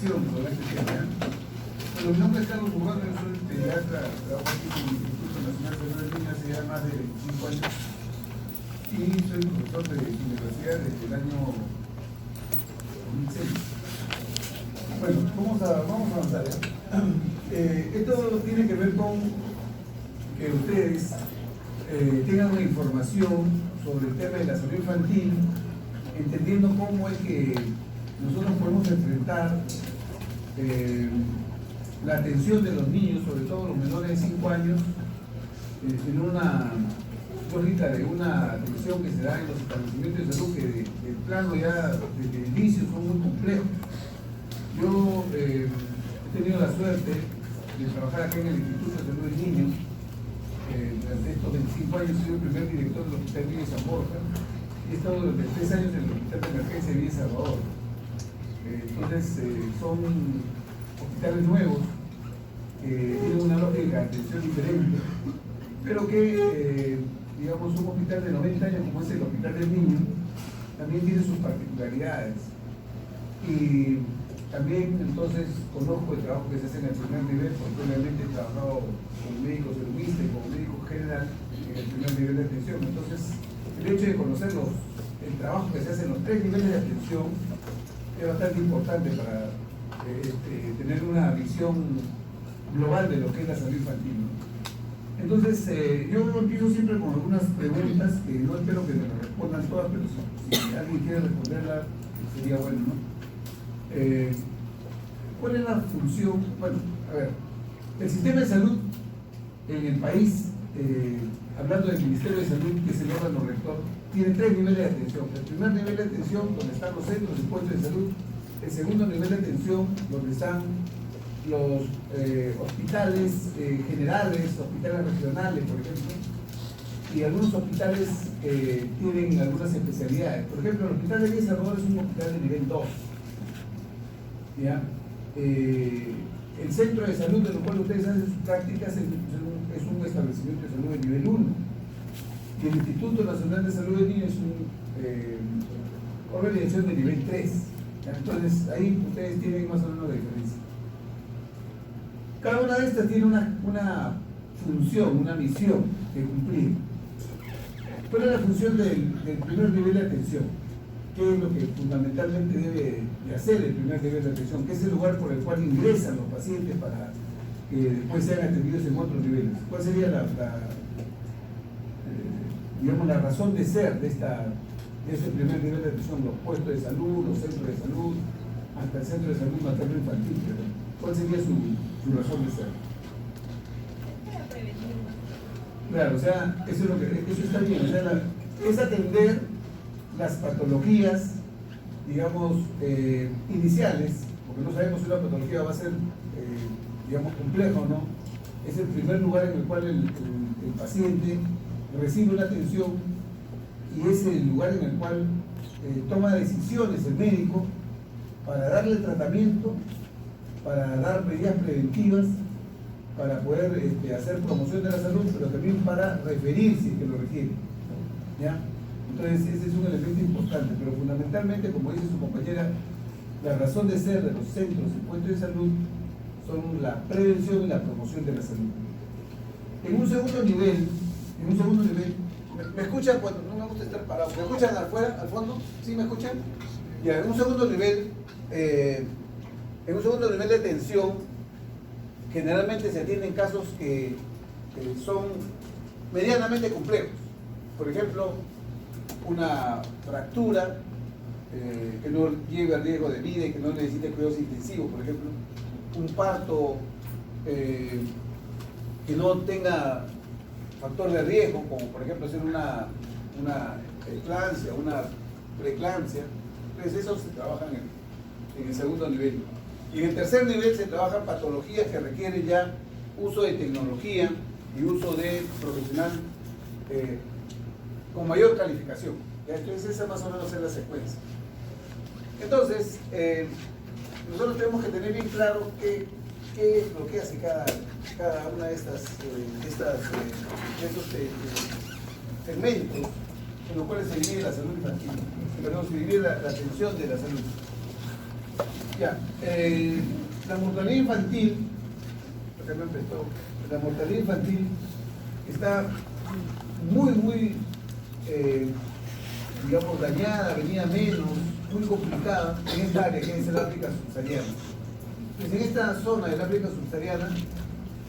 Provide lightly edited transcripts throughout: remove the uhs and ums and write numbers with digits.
información sobre este tema. Bueno, mi nombre es Carlos Urbano, yo soy pediatra, trabajo aquí en el Instituto Nacional de Salud de Niños hace ya más de 25 años y soy profesor de universidad desde el año 2006. Bueno, vamos a avanzar ya. Esto tiene que ver con que ustedes tengan una información sobre el tema de la salud infantil, entendiendo cómo es que nosotros podemos enfrentar la atención de los niños, sobre todo los menores de 5 años, en una lógica de una atención que se da en los establecimientos de salud que de plano ya desde el inicio son muy complejos. Yo he tenido la suerte de trabajar aquí en el Instituto de Salud del Niño. Durante estos 25 años he sido el primer director del Hospital Villa San Borja y he estado durante 3 años en el Hospital de Emergencia de Villa Salvador. Entonces son hospitales nuevos que tienen una lógica de atención diferente, pero que, digamos, un hospital de 90 años como es el Hospital del Niño también tiene sus particularidades. Y también entonces conozco el trabajo que se hace en el primer nivel, porque obviamente he trabajado con médicos servilistas y como médico general en el primer nivel de atención. Entonces, el hecho de conocer el trabajo que se hace en los 3 niveles de atención es bastante importante para tener una visión global de lo que es la salud infantil, ¿no? Entonces, yo empiezo siempre con algunas preguntas que no espero que me lo respondan todas, pero si alguien quiere responderlas, sería bueno, ¿no? ¿Cuál es la función? Bueno, a ver, el sistema de salud en el país, hablando del Ministerio de Salud, que es el órgano rector, tiene 3 niveles de atención. El primer nivel de atención, donde están los centros y puestos de salud. El segundo nivel de atención, donde están los hospitales generales, hospitales regionales, por ejemplo, y algunos hospitales tienen algunas especialidades. Por ejemplo, el Hospital de Villa Salvador es un hospital de nivel 2. ¿Ya? El centro de salud en el cual ustedes hacen sus prácticas es un establecimiento de salud de nivel 1. Y el Instituto Nacional de Salud del Niño es una organización de nivel 3. Entonces, ahí ustedes tienen más o menos la diferencia. Cada una de estas tiene una función, una misión que cumplir. ¿Cuál es la función del primer nivel de atención? ¿Qué es lo que fundamentalmente debe de hacer el primer nivel de atención? ¿Qué es el lugar por el cual ingresan los pacientes para que después sean atendidos en otros niveles? ¿Cuál sería digamos, la razón de ser de ese primer nivel de atención? Los puestos de salud, los centros de salud, hasta el centro de salud materno infantil. ¿Cuál sería su razón de ser? Claro, o sea, eso está bien, o sea, es atender las patologías, digamos, iniciales, porque no sabemos si una patología va a ser, digamos, compleja o no. Es el primer lugar en el cual el paciente recibe una atención y es el lugar en el cual toma decisiones el médico para darle tratamiento, para dar medidas preventivas, para poder hacer promoción de la salud, pero también para referir si es que lo requiere, ¿ya? Entonces ese es un elemento importante, pero fundamentalmente, como dice su compañera, la razón de ser de los centros y puestos de salud son la prevención y la promoción de la salud. En un segundo nivel, ¿me escuchan cuando no me gusta estar parado? ¿Me escuchan afuera, al fondo? ¿Sí me escuchan? Ya, en un segundo nivel de atención, generalmente se atienden casos que son medianamente complejos. Por ejemplo, una fractura que no lleve a riesgo de vida y que no necesite cuidados intensivos, por ejemplo. Un parto que no tenga factor de riesgo, como por ejemplo hacer una eclampsia, una preeclampsia. Entonces eso se trabaja en el segundo nivel. Y en el tercer nivel se trabajan patologías que requieren ya uso de tecnología y uso de profesional con mayor calificación. ¿Ya? Entonces esa más o menos es la secuencia. Entonces, nosotros tenemos que tener bien claro qué es lo que hace cada una de estos segmentos en los cuales se divide la salud infantil, perdón, se divide la atención de la salud. Ya, la mortalidad infantil, acá me empezó, la mortalidad infantil está muy, digamos, dañada, venida menos, muy complicada en esta área que es el África subsahariana. Pues en esta zona del África subsahariana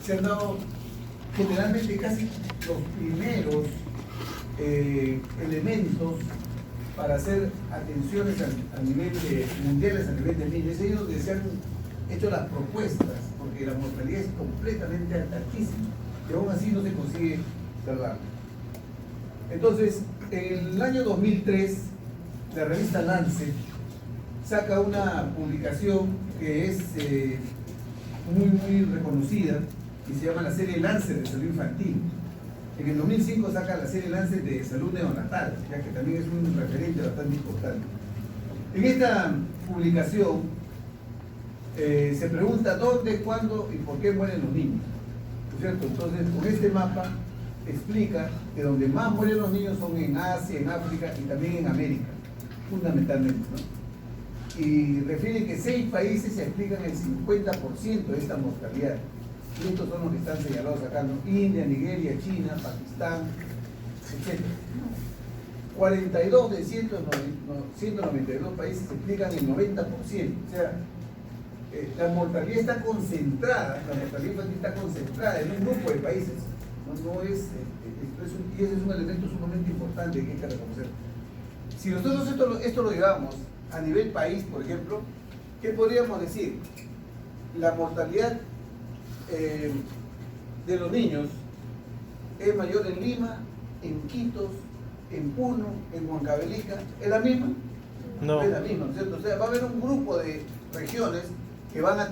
se han dado generalmente casi los primeros elementos para hacer atenciones a nivel mundiales, a nivel de niños. Es ahí donde se han hecho las propuestas, porque la mortalidad es completamente altísima y aún así no se consigue salvar. Entonces, en el año 2003, la revista Lancet saca una publicación que es muy reconocida y se llama la serie Lancet de salud infantil. En el 2005 saca la serie Lancet de salud neonatal, ya que también es un referente bastante importante. En esta publicación se pregunta dónde, cuándo y por qué mueren los niños, ¿no es cierto? Entonces, con este mapa explica que donde más mueren los niños son en Asia, en África y también en América, fundamentalmente, ¿no? Y refiere que 6 países se explican el 50% de esta mortalidad. Y estos son los que están señalados acá, ¿no? India, Nigeria, China, Pakistán, etc. 42 de 192 países se explican el 90%. O sea, la mortalidad está concentrada, la mortalidad infantil está concentrada en un grupo de países. No es, y ese es un elemento sumamente importante que hay que reconocer. Si nosotros esto lo llevamos a nivel país, por ejemplo, ¿qué podríamos decir? La mortalidad de los niños es mayor en Lima, en Quito, en Puno, en Huancavelica. ¿Es la misma? No. Es la misma, ¿no es cierto? O sea, va a haber un grupo de regiones que van a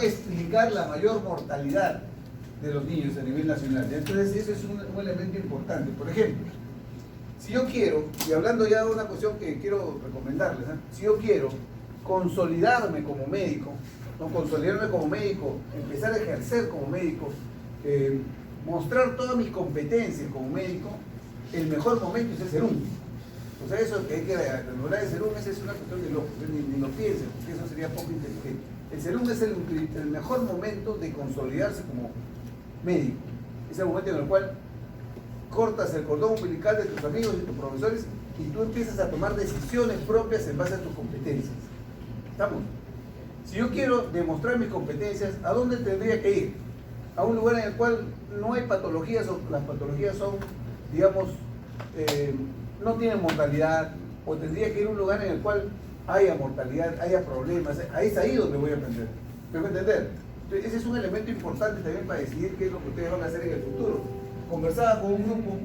explicar la mayor mortalidad de los niños a nivel nacional. Entonces, eso es un elemento importante. Por ejemplo, si yo quiero, y hablando ya de una cuestión que quiero recomendarles, ¿eh? Si yo quiero consolidarme como médico, empezar a ejercer como médico, mostrar todas mis competencias como médico, el mejor momento es el serum. O sea, eso que hay que lograr el serum, esa es una cuestión de locos, ni lo piensen, porque eso sería poco inteligente. El serum es el mejor momento de consolidarse como médico. Es el momento en el cual cortas el cordón umbilical de tus amigos y tus profesores y tú empiezas a tomar decisiones propias en base a tus competencias. ¿Estamos? Si yo quiero demostrar mis competencias, ¿a dónde tendría que ir? A un lugar en el cual no hay patologías, o las patologías son, digamos, no tienen mortalidad, o tendría que ir a un lugar en el cual haya mortalidad, haya problemas. Ahí es ahí donde voy a aprender. ¿Me voy a entender? Entonces, ese es un elemento importante también para decidir qué es lo que ustedes van a hacer en el futuro. Conversaba con un grupo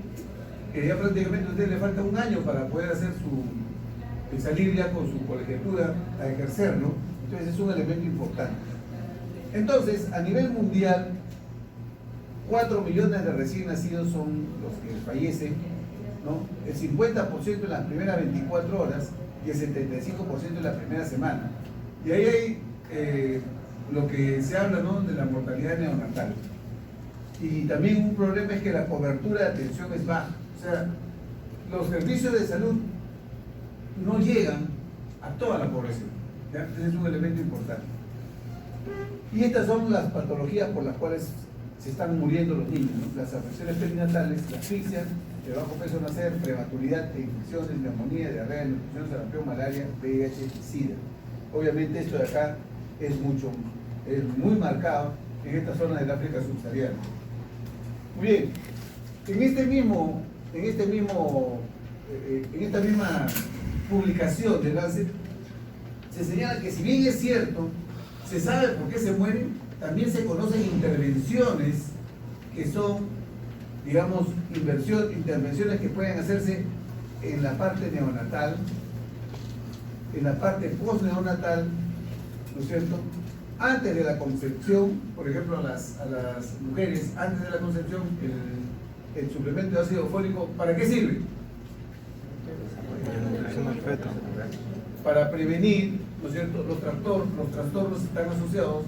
que ya prácticamente a ustedes le falta un año para poder hacer salir ya con su colegiatura a ejercer, ¿no? Entonces es un elemento importante. Entonces, a nivel mundial, 4 millones de recién nacidos son los que fallecen, ¿no? El 50% en las primeras 24 horas y el 75% en la primera semana. Y ahí hay lo que se habla, ¿no?, de la mortalidad neonatal. Y también un problema es que la cobertura de atención es baja. O sea, los servicios de salud no llegan a toda la población, ¿ya? Ese es un elemento importante. Y estas son las patologías por las cuales se están muriendo los niños, ¿no? Las afecciones perinatales, la asfixia, el bajo peso al nacer, prematuridad, infecciones, neumonía, diarrea, nutrición, sarampión, malaria, VIH y SIDA. Obviamente esto de acá es muy marcado en esta zona del África subsahariana. Muy bien, en esta misma publicación de Lancet se señala que si bien es cierto, se sabe por qué se mueren, también se conocen intervenciones que son, digamos, intervenciones que pueden hacerse en la parte neonatal, en la parte postneonatal, ¿no es cierto? Antes de la concepción, por ejemplo, a las mujeres, antes de la concepción, el suplemento de ácido fólico, ¿para qué sirve? Para prevenir, ¿no es cierto?, los trastornos están asociados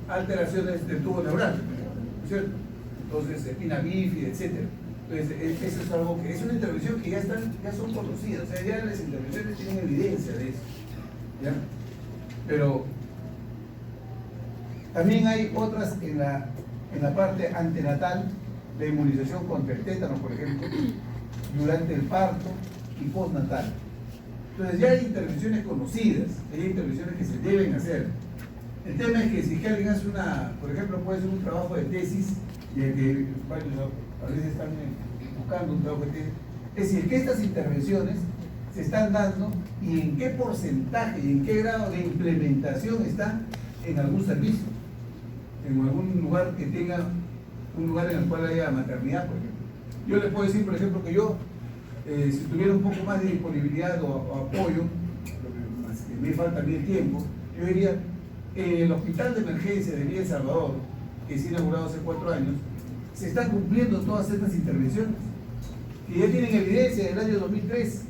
a alteraciones del tubo neural, ¿no es cierto? Entonces, espina bífida, etc. Entonces, eso es algo que es una intervención que ya son conocidas, o sea, ya las intervenciones tienen evidencia de eso, ¿ya? Pero también hay otras en la parte antenatal, de inmunización contra el tétano, por ejemplo, durante el parto y postnatal. Entonces ya hay intervenciones conocidas, hay intervenciones que se deben hacer. El tema es que si alguien hace por ejemplo, puede hacer un trabajo de tesis, y el que varios a veces están buscando un trabajo de tesis, es decir, que estas intervenciones se están dando y en qué porcentaje y en qué grado de implementación están en algún servicio, en algún lugar que tenga un lugar en el cual haya maternidad, por ejemplo. Yo les puedo decir, por ejemplo, que yo, si tuviera un poco más de disponibilidad o apoyo, lo que me falta a mí el tiempo, yo diría, en el Hospital de Emergencia de Villa El Salvador, que se ha inaugurado hace 4 años, se están cumpliendo todas estas intervenciones, que ya tienen evidencia del año 2003.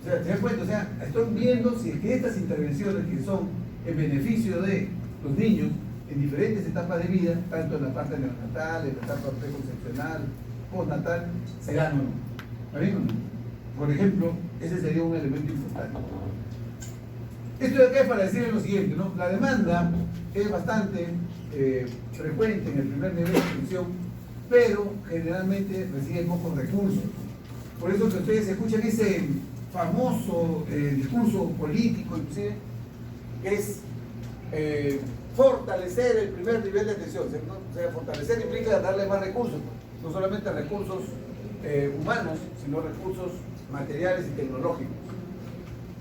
O sea, ¿te das cuenta? O sea, están viendo si es que estas intervenciones que son en beneficio de los niños en diferentes etapas de vida, tanto en la parte neonatal, en la etapa preconcepcional, postnatal, se dan o no. ¿Está bien o no? Por ejemplo, ese sería un elemento importante. Esto de acá es para decirles lo siguiente, ¿no? La demanda es bastante frecuente en el primer nivel de atención, pero generalmente recibe pocos recursos. Por eso que ustedes escuchan ese famoso discurso político, inclusive, que es fortalecer el primer nivel de atención. O sea, fortalecer implica darle más recursos, no solamente recursos humanos, sino recursos materiales y tecnológicos.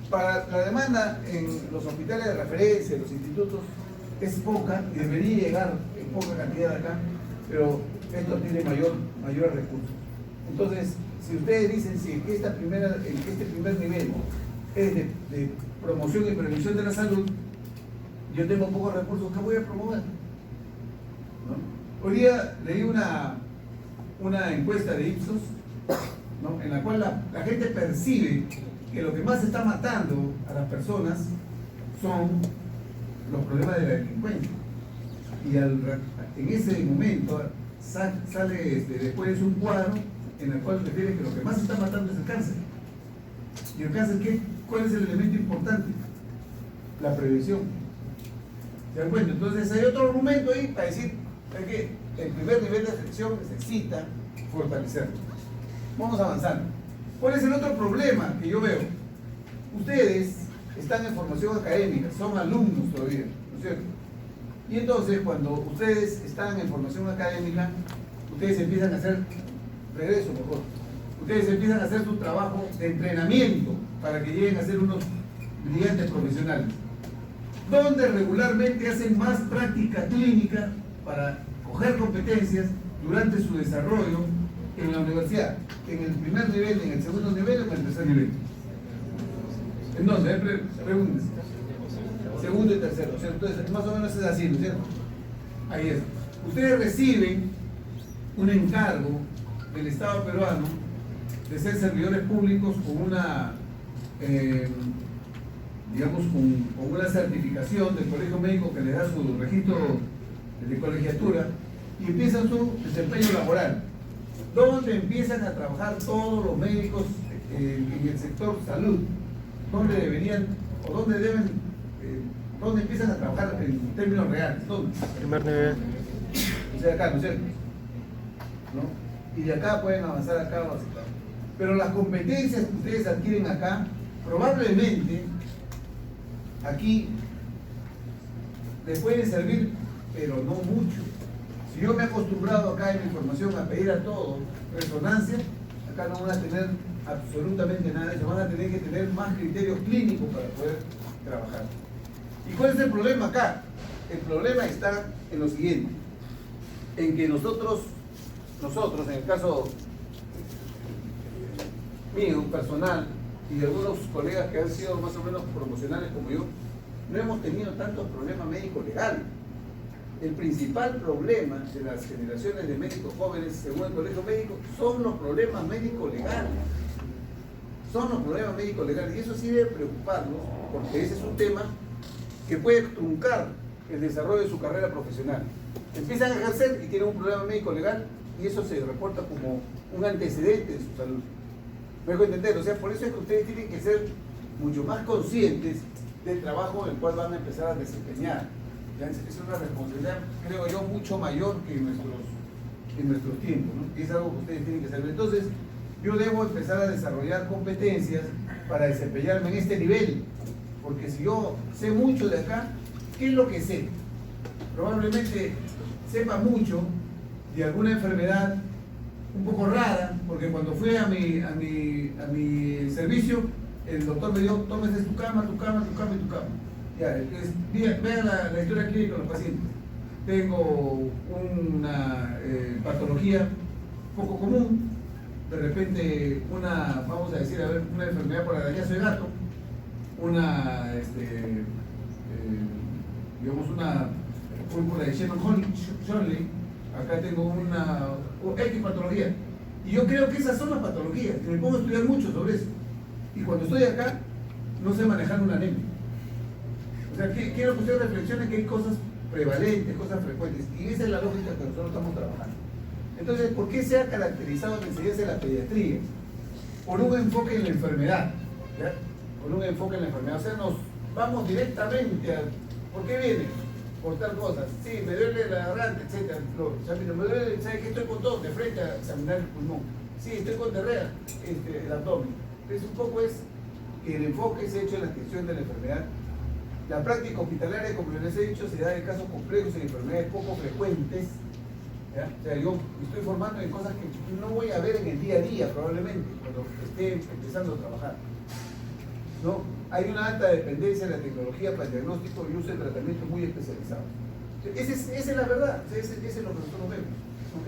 Para la demanda en los hospitales de referencia, en los institutos, es poca y debería llegar en poca cantidad acá, pero esto tiene mayores recursos. Entonces, si ustedes dicen si que este primer nivel es de promoción y prevención de la salud, yo tengo pocos recursos, ¿qué voy a promover? ¿No? Hoy día leí una encuesta de Ipsos, ¿no?, en la cual la gente percibe que lo que más está matando a las personas son los problemas de la delincuencia. Y en ese momento sale después un cuadro en el cual refiere que lo que más está matando es el cáncer. ¿Y el cáncer cuál es el elemento importante? La prevención. ¿Se dan cuenta? Entonces hay otro argumento ahí para decir que el primer nivel de atención necesita fortalecerlo. Vamos avanzando. ¿Cuál es el otro problema que yo veo? Ustedes están en formación académica, son alumnos todavía, ¿no es cierto? Y entonces cuando ustedes están en formación académica, ustedes empiezan a hacer, regreso mejor, ustedes empiezan a hacer su trabajo de entrenamiento para que lleguen a ser unos brillantes profesionales, donde regularmente hacen más práctica clínica para coger competencias durante su desarrollo en la universidad, en el primer nivel, en el segundo nivel o en el tercer nivel. ¿En dónde? Pregúntense. Segundo y tercero, ¿cierto? Entonces, más o menos es así, ¿no es cierto? Ahí es. Ustedes reciben un encargo del Estado peruano de ser servidores públicos con una, digamos, con una certificación del Colegio Médico que les da su registro de colegiatura y empiezan su desempeño laboral, donde empiezan a trabajar todos los médicos en el sector salud, donde deberían, o donde deben, donde empiezan a trabajar en términos reales, ¿dónde? Primer nivel. O sea, acá, ¿no es cierto? ¿No? Y de acá pueden avanzar acá o hacia acá. Pero las competencias que ustedes adquieren acá, probablemente, aquí, les pueden servir, pero no mucho. Si yo me he acostumbrado acá en mi formación a pedir a todo resonancia, acá no van a tener absolutamente nada de eso, van a tener que tener más criterios clínicos para poder trabajar. ¿Y cuál es el problema acá? El problema está en lo siguiente, en que nosotros en el caso mío, personal, y de algunos colegas que han sido más o menos promocionales como yo, no hemos tenido tantos problemas médico-legales. El principal problema de las generaciones de médicos jóvenes, según el Colegio Médico, son los problemas médico-legales. Son los problemas médico-legales. Y eso sí debe preocuparnos, porque ese es un tema que puede truncar el desarrollo de su carrera profesional. Empiezan a ejercer y tienen un problema médico-legal y eso se reporta como un antecedente de su salud. ¿Me dejo entender? O sea, por eso es que ustedes tienen que ser mucho más conscientes de trabajo en el cual van a empezar a desempeñar. ¿Ya? Es una responsabilidad, creo yo, mucho mayor que en nuestros tiempos, ¿no? Y es algo que ustedes tienen que saber. Entonces, yo debo empezar a desarrollar competencias para desempeñarme en este nivel, porque si yo sé mucho de acá, ¿qué es lo que sé? Probablemente sepa mucho de alguna enfermedad un poco rara, porque cuando fui a mi servicio, el doctor me dijo, tómese tu cama y tu cama. Ya, vean la historia clínica de los pacientes. Tengo una patología poco común, de repente vamos a decir, una enfermedad por arañazo de gato, digamos una púrpura de Shannon-Shirley, acá tengo una X patología, y yo creo que esas son las patologías, y me pongo a estudiar mucho sobre eso, y cuando estoy acá, no sé manejar una anemia. O sea, quiero que ustedes reflexionen que hay cosas prevalentes, cosas frecuentes, y esa es la lógica que nosotros estamos trabajando. Entonces, ¿por qué se ha caracterizado la enseñanza de la pediatría? Por un enfoque en la enfermedad, ¿ya? Por un enfoque en la enfermedad. O sea, nos vamos directamente a... ¿Por qué viene? Por tal cosa. Sí, me duele la garganta, etc. Me duele, ¿sabes qué? Estoy con tos, de frente a examinar el pulmón. Sí, estoy con diarrea, el abdomen. Entonces, un poco es que el enfoque se ha hecho en la atención de la enfermedad. La práctica hospitalaria, como les he dicho, se da en casos complejos y en enfermedades poco frecuentes. ¿Ya? O sea, yo me estoy formando en cosas que no voy a ver en el día a día, probablemente, cuando esté empezando a trabajar. ¿No? Hay una alta dependencia de la tecnología para el diagnóstico y uso de tratamientos muy especializados. Esa es la verdad, ese es lo que nosotros vemos.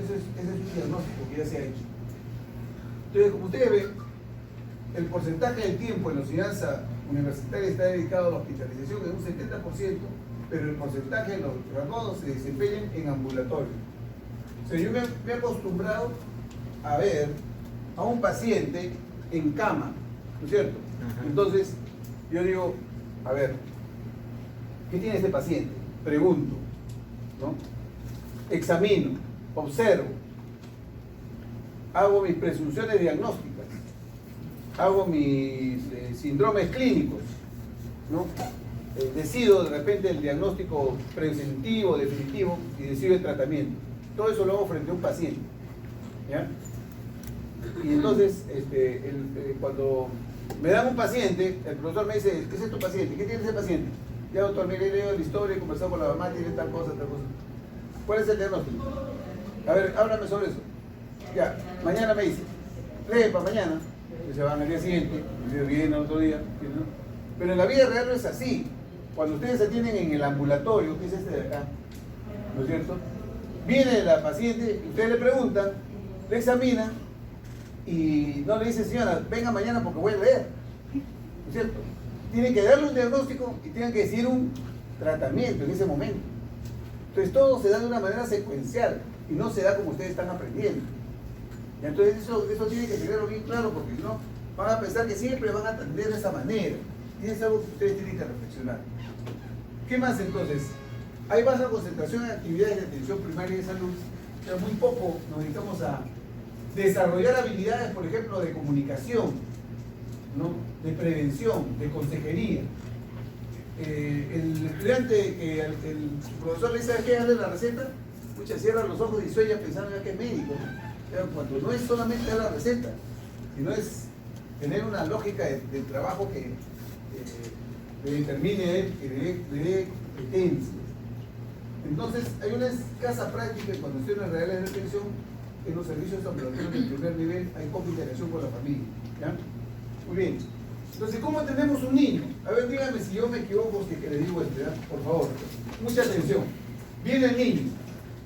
Ese es un diagnóstico que ya se ha hecho. Entonces, como ustedes ven, el porcentaje del tiempo en la enseñanza universitaria está dedicado a la hospitalización en un 70%, pero el porcentaje de los graduados se desempeñan en ambulatorio. O sea, yo me he acostumbrado a ver a un paciente en cama, ¿no es cierto? Entonces, yo digo, a ver, ¿qué tiene este paciente? Pregunto, ¿no? Examino, observo, hago mis presunciones diagnósticas, hago mis síndromes clínicos, ¿no? Decido de repente el diagnóstico preventivo, definitivo, y decido el tratamiento. Todo eso lo hago frente a un paciente, ¿ya? Y entonces, cuando me dan un paciente, el profesor me dice, ¿qué es tu paciente? ¿Qué tiene ese paciente? Ya, doctor, mire, he leído la historia, he conversado con la mamá, tiene tal cosa, tal cosa. ¿Cuál es el diagnóstico? A ver, háblame sobre eso. Ya, mañana me dice, lee para mañana, y se van al día siguiente, y se viene al otro día, ¿no? Pero en la vida real no es así. Cuando ustedes se atienden en el ambulatorio, que es este de acá, ¿no es cierto? Viene la paciente, ustedes le preguntan, le examinan, y no le dicen, señora, venga mañana porque voy a leer, ¿no es cierto? Tienen que darle un diagnóstico y tienen que decir un tratamiento en ese momento. Entonces todo se da de una manera secuencial y no se da como ustedes están aprendiendo. Y entonces eso tiene que tenerlo bien claro, porque si no van a pensar que siempre van a atender de esa manera. Y es algo que ustedes tienen que reflexionar. ¿Qué más entonces? Hay baja concentración en actividades de atención primaria de salud, pero muy poco nos dedicamos a desarrollar habilidades, por ejemplo, de comunicación, ¿no? De prevención, de consejería. El estudiante que el profesor le dice que darle la receta, escucha, cierra los ojos y sueña pensando que es médico, ¿no? Cuando no es solamente dar la receta, sino es tener una lógica del trabajo que le determine él, que le dé competencias. Entonces, hay una escasa práctica en condiciones reales de atención en los servicios ambulatorios del primer nivel, hay poca interacción con la familia, ¿ya? Muy bien. Entonces, ¿cómo tenemos un niño? A ver, díganme si yo me equivoco, si es que le digo esto, ¿ya? Por favor, mucha atención. Viene el niño.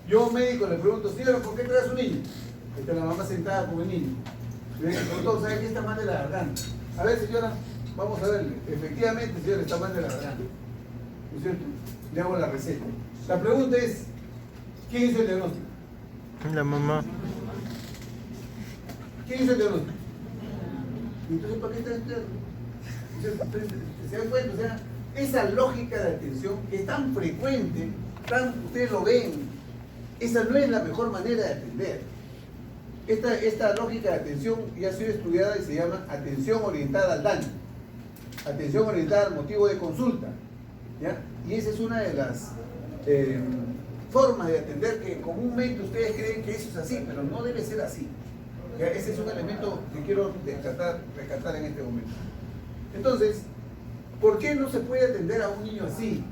Yo, médico, le pregunto, señora, ¿por qué traes un niño? Está la mamá sentada con el niño. Le digo, doctor, ¿sabe que está mal de la garganta? A ver, señora, vamos a verle. Efectivamente, señora, está mal de la garganta. ¿No es cierto? Le hago la receta. La pregunta es, ¿quién hizo el diagnóstico? La mamá. ¿Quién hizo el diagnóstico? Entonces, ¿para qué está interno? ¿Se dan cuenta? O sea, esa lógica de atención que es tan frecuente, ustedes lo ven, esa no es la mejor manera de atender. Esta lógica de atención ya ha sido estudiada y se llama atención orientada al daño. atención orientada al motivo de consulta, ¿ya? Y esa es una de las formas de atender que comúnmente ustedes creen que eso es así, pero no debe ser así. ¿Ya? Ese es un elemento que quiero rescatar en este momento. Entonces, ¿por qué no se puede atender a un niño así?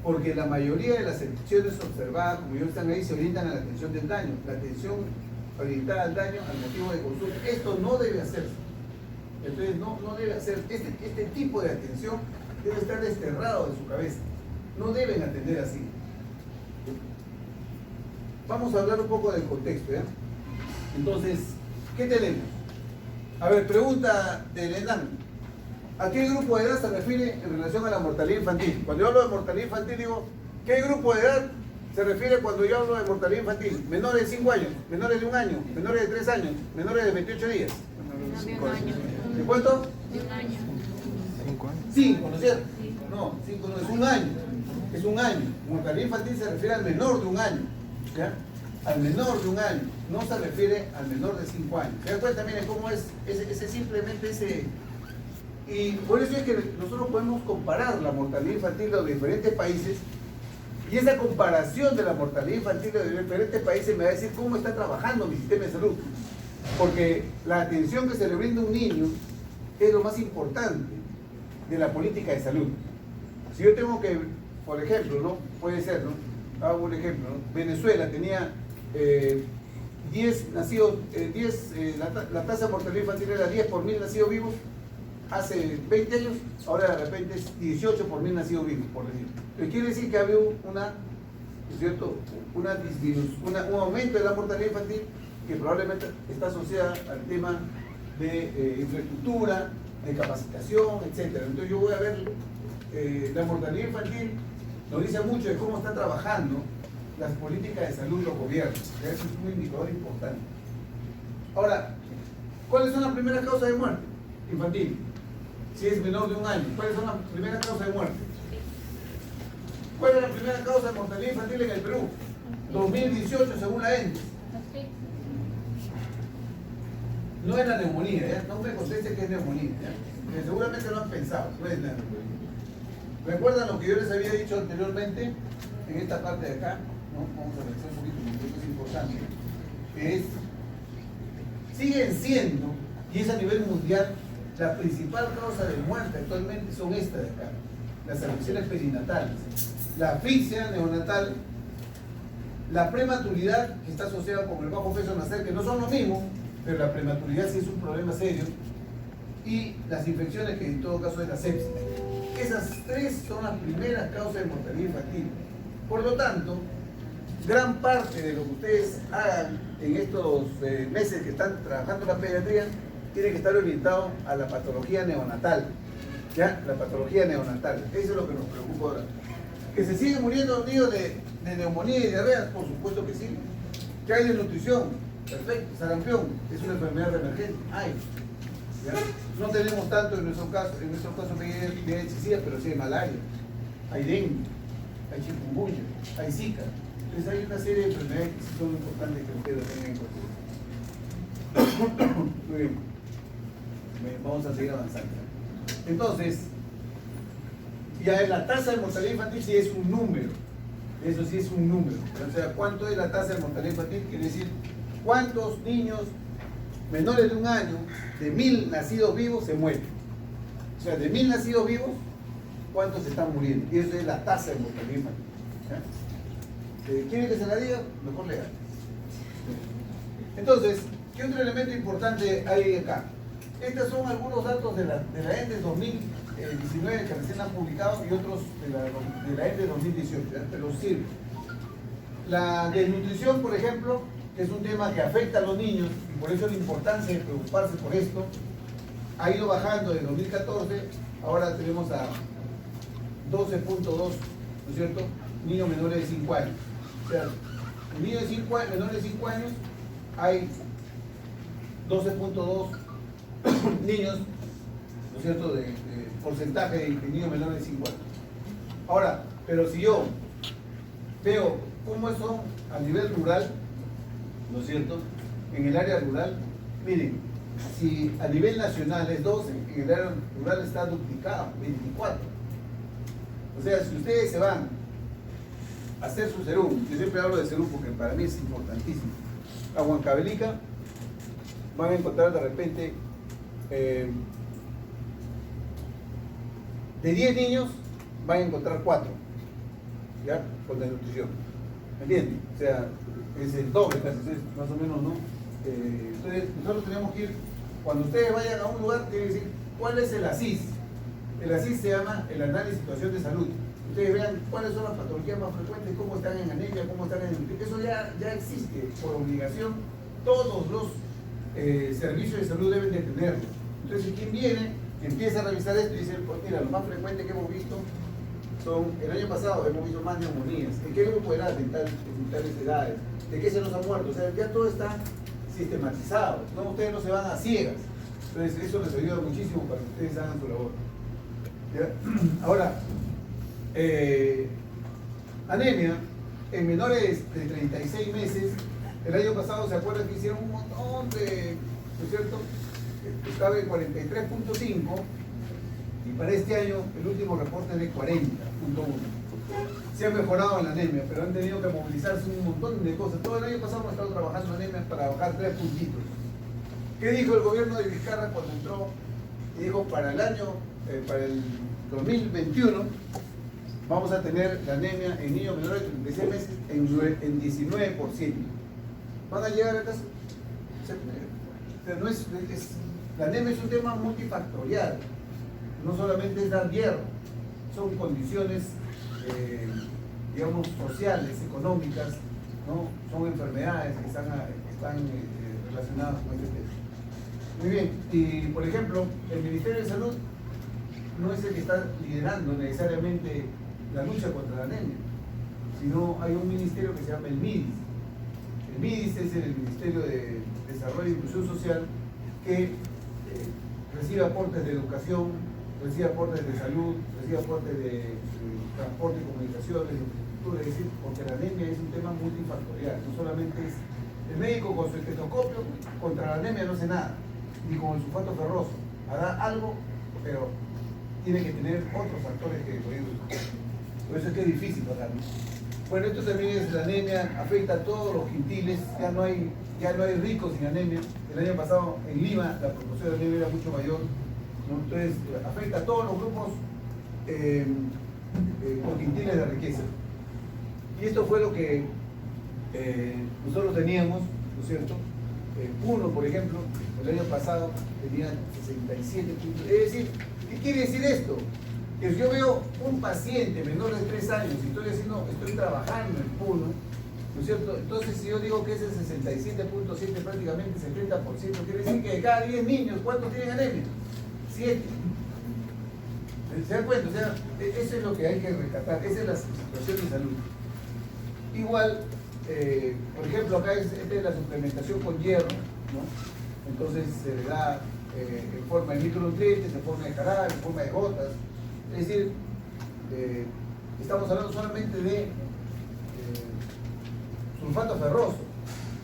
Porque la mayoría de las excepciones observadas, como ya están ahí, se orientan a la atención del daño. La atención orientada al daño, al motivo de consulta. Esto no debe hacerse. Entonces, no debe hacer. Este tipo de atención debe estar desterrado de su cabeza. No deben atender así. Vamos a hablar un poco del contexto, ¿ya? Entonces, ¿qué tenemos? A ver, pregunta de Lenan. ¿A qué grupo de edad se refiere en relación a la mortalidad infantil? Cuando yo hablo de mortalidad infantil, digo, ¿qué grupo de edad se refiere cuando yo hablo de mortalidad infantil? Menores de 5 años, menores de 1 año, menores de 3 años, menores de 28 días. De 1 año. ¿De cuánto? De 1 año. 5 años. 5, ¿no es cierto? No, 5 no, es 1 año. Es 1 año. Mortalidad infantil se refiere al menor de 1 año. ¿Ya? Al menor de 1 año. No se refiere al menor de 5 años. ¿Se dan cuenta? Miren cómo es simplemente ese... Y por eso es que nosotros podemos comparar la mortalidad infantil de los diferentes países, y esa comparación de la mortalidad infantil de los diferentes países me va a decir cómo está trabajando mi sistema de salud. Porque la atención que se le brinda a un niño es lo más importante de la política de salud. Si yo tengo que, por ejemplo, ¿no? Puede ser, ¿no? Hago un ejemplo, ¿no? Venezuela tenía 10 nacidos, la tasa de mortalidad infantil era 10 por 1000 nacidos vivos hace 20 años, ahora de repente es 18 por 1000 nacidos vivos, por decir. Pero quiere decir que había ¿cierto? Un aumento de la mortalidad infantil que probablemente está asociada al tema de infraestructura, de capacitación, etc. Entonces yo voy a ver la mortalidad infantil, nos dice mucho de cómo están trabajando las políticas de salud de los gobiernos. Eso es un indicador importante. Ahora, ¿cuáles son las primeras causas de muerte infantil? Si es menor de 1 año, ¿cuáles son las primeras causas de muerte? ¿Cuál es la primera causa de mortalidad infantil en el Perú? 2018, según la ENDE. No es la neumonía, ¿ya? No me conteste que es neumonía, ¿ya? Que seguramente lo han pensado, no es la neumonía. ¿Recuerdan lo que yo les había dicho anteriormente? En esta parte de acá, ¿no? Vamos a revisar un poquito, porque esto es importante. Siguen siendo, y es a nivel mundial, la principal causa de muerte actualmente son estas de acá, las afecciones perinatales, la asfixia neonatal, la prematuridad, que está asociada con el bajo peso al nacer, que no son lo mismo, pero la prematuridad sí es un problema serio, y las infecciones, que en todo caso es la sepsis. Esas 3 son las primeras causas de mortalidad infantil. Por lo tanto, gran parte de lo que ustedes hagan en estos meses que están trabajando en la pediatría tiene que estar orientado a la patología neonatal. ¿Ya? La patología neonatal. Eso es lo que nos preocupa ahora. ¿Que se siguen muriendo los niños de neumonía y diarrea? Por supuesto que sí. ¿Que hay desnutrición? Perfecto. Sarampión es una enfermedad emergente. Hay. ¿Ya? No tenemos tanto en nuestro caso VIH-Sida, pero sí hay malaria, hay dengue, hay chikungunya, hay zika. Entonces hay una serie de enfermedades que sí son importantes que ustedes tengan en cuenta. Muy bien. Vamos a seguir avanzando. Entonces, ya la tasa de mortalidad infantil sí es un número. Eso sí es un número. O sea, ¿cuánto es la tasa de mortalidad infantil? Quiere decir, ¿cuántos niños menores de 1 año, de 1000 nacidos vivos, se mueren? O sea, de 1000 nacidos vivos, ¿cuántos están muriendo? Y eso es la tasa de mortalidad infantil. ¿Quieren que se la diga? Mejor legal. Entonces, ¿qué otro elemento importante hay acá? Estos son algunos datos de la ENDE 2019 que recién han publicado y otros de la ENDE 2018, pero sirve. La desnutrición, por ejemplo, es un tema que afecta a los niños y por eso la importancia de preocuparse por esto ha ido bajando de 2014, ahora tenemos a 12.2, ¿no es cierto?, niños menores de 5 años. O sea, en niños de 5 años, menores de 5 años hay 12.2 niños, ¿no es cierto?, de porcentaje de niños menores de 5 años. Ahora, pero si yo veo cómo son a nivel rural, ¿no es cierto?, en el área rural, miren, si a nivel nacional es 12, en el área rural está duplicado, 24. O sea, si ustedes se van a hacer su serum, yo siempre hablo de serum porque para mí es importantísimo, a Huancavelica, van a encontrar de repente de 10 niños van a encontrar 4, ¿ya? Con desnutrición, ¿me entienden? O sea, es el doble casi, más o menos, ¿no? Entonces, nosotros tenemos que ir, cuando ustedes vayan a un lugar, tienen que decir, ¿cuál es el ASIS? El ASIS se llama el análisis de situación de salud. Ustedes vean cuáles son las patologías más frecuentes, cómo están en anemia, cómo están en... Eso ya existe por obligación, todos los servicios de salud deben de tenerlo. Entonces, quien viene, empieza a revisar esto y dice, pues mira, lo más frecuente que hemos visto son, el año pasado hemos visto más neumonías. ¿En qué grupo de edad? En tales edades. ¿De qué se nos ha muerto? O sea, ya todo está sistematizado, ¿no? Ustedes no se van a ciegas. Entonces, eso les ayuda muchísimo para que ustedes hagan su labor. ¿Ya? Ahora, anemia en menores de 36 meses, el año pasado, ¿se acuerdan que hicieron un montón de, ¿no es cierto? Estaba en 43.5 y para este año el último reporte es de 40.1. Se ha mejorado en la anemia, pero han tenido que movilizarse un montón de cosas. Todo el año pasado hemos estado trabajando en anemia para bajar 3 puntitos. ¿Qué dijo el gobierno de Vizcarra cuando entró? Y dijo, para el año, para el 2021, vamos a tener la anemia en niños menores de 36 meses en 19%. ¿Van a llegar a casa? No la anemia es un tema multifactorial. No solamente es dar hierro, son condiciones, digamos, sociales, económicas, ¿no? Son enfermedades que están relacionadas con este tema. Muy bien, y por ejemplo, el Ministerio de Salud no es el que está liderando necesariamente la lucha contra la anemia, sino hay un ministerio que se llama el MIDIS. El MIDIS es el Ministerio de Desarrollo e Inclusión Social que recibe aportes de educación, recibe aportes de salud, recibe aportes de transporte y comunicaciones, de infraestructura, es decir, porque la anemia es un tema multifactorial, no solamente es el médico con su estetoscopio, contra la anemia no hace nada, ni con el sulfato ferroso, hará algo, pero tiene que tener otros factores que lo ayuden. Por eso es que es difícil hablar. Bueno, esto también es la anemia, afecta a todos los quintiles, ya no hay ricos sin anemia. El año pasado en Lima la proporción de anemia era mucho mayor, ¿no? Entonces afecta a todos los grupos con quintiles de riqueza. Y esto fue lo que nosotros teníamos, ¿no es cierto? Puno, por ejemplo, el año pasado tenía 67 puntos. Es decir, ¿qué quiere decir esto? Que si yo veo un paciente menor de 3 años y estoy trabajando en Puno, ¿no es cierto? Entonces, si yo digo que es el 67.7, prácticamente 70%, quiere decir que de cada 10 niños, ¿cuántos tienen anemia? 7. ¿Se dan cuenta? O sea, eso es lo que hay que rescatar, esa es la situación de salud. Igual, por ejemplo, acá esta es la suplementación con hierro, ¿no? Entonces se le da en forma de micronutrientes, en forma de jarabe, en forma de gotas. Es decir, estamos hablando solamente de sulfato ferroso.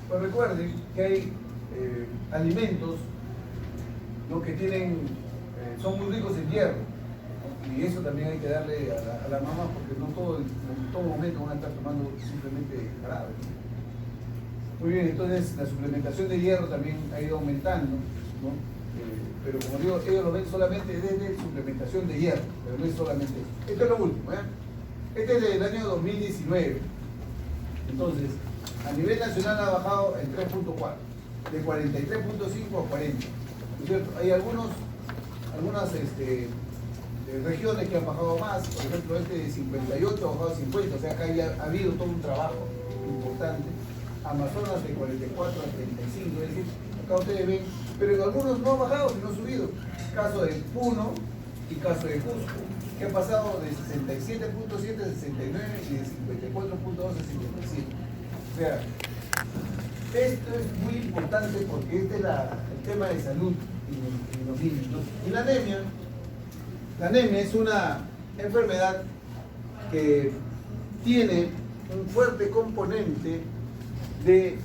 Pero recuerden que hay alimentos, ¿no? Que son muy ricos en hierro, ¿no? Y eso también hay que darle a la mamá, porque no en todo momento van a estar tomando simplemente jarabe. Muy bien, entonces la suplementación de hierro también ha ido aumentando, ¿no? Pero como digo, ellos lo ven solamente desde suplementación de hierro, pero no es solamente eso. Esto es lo último, ¿eh? Este es del año 2019. Entonces, a nivel nacional ha bajado en 3.4, de 43.5 a 40. ¿No es cierto? Hay algunas regiones que han bajado más, por ejemplo, de 58 ha bajado a 50, o sea, acá ya ha habido todo un trabajo importante. Amazonas de 44 a 35, es decir, acá ustedes ven, pero en algunos no ha bajado, sino ha subido. Caso de Puno y caso de Cusco, que ha pasado de 67.7 a 69 y de 54.2 a 57. O sea, esto es muy importante porque este es el tema de salud en los niños, ¿no? Y la anemia es una enfermedad que tiene un fuerte componente de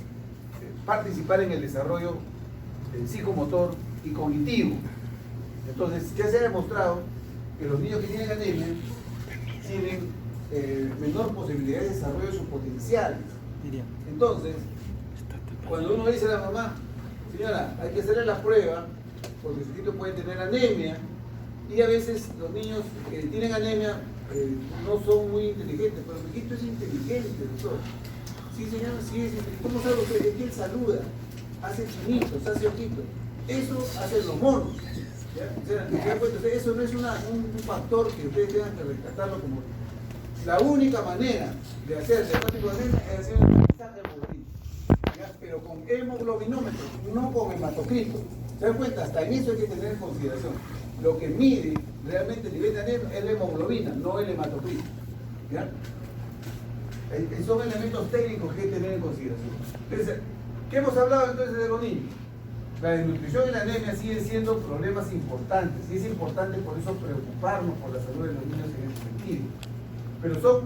participar en el desarrollo psicomotor y cognitivo. Entonces, ya se ha demostrado que los niños que tienen anemia tienen menor posibilidad de desarrollo de su potencial. Entonces, cuando uno dice a la mamá, señora, hay que hacerle la prueba, porque su hijito puede tener anemia, y a veces los niños que tienen anemia no son muy inteligentes, pero mi hijito es inteligente, doctor. Sí, señora, sí es inteligente. ¿Cómo sabe usted? Es que él saluda, hace chinitos, hace ojitos. Eso hacen los monos. ¿Ya? O sea, eso no es un factor que ustedes tengan que rescatarlo como... La única manera de hacer diagnóstico de anemia es hacer un aprendizaje hemoglobina, pero con hemoglobinómetro, no con hematocrito. ¿Se dan cuenta? Hasta en eso hay que tener en consideración. Lo que mide realmente el nivel de anemia es la hemoglobina, no el hematocrito. ¿Ya? Son elementos técnicos que hay que tener en consideración. Entonces, ¿qué hemos hablado entonces de los niños? La desnutrición y la anemia siguen siendo problemas importantes, y es importante por eso preocuparnos por la salud de los niños en ese sentido. Pero son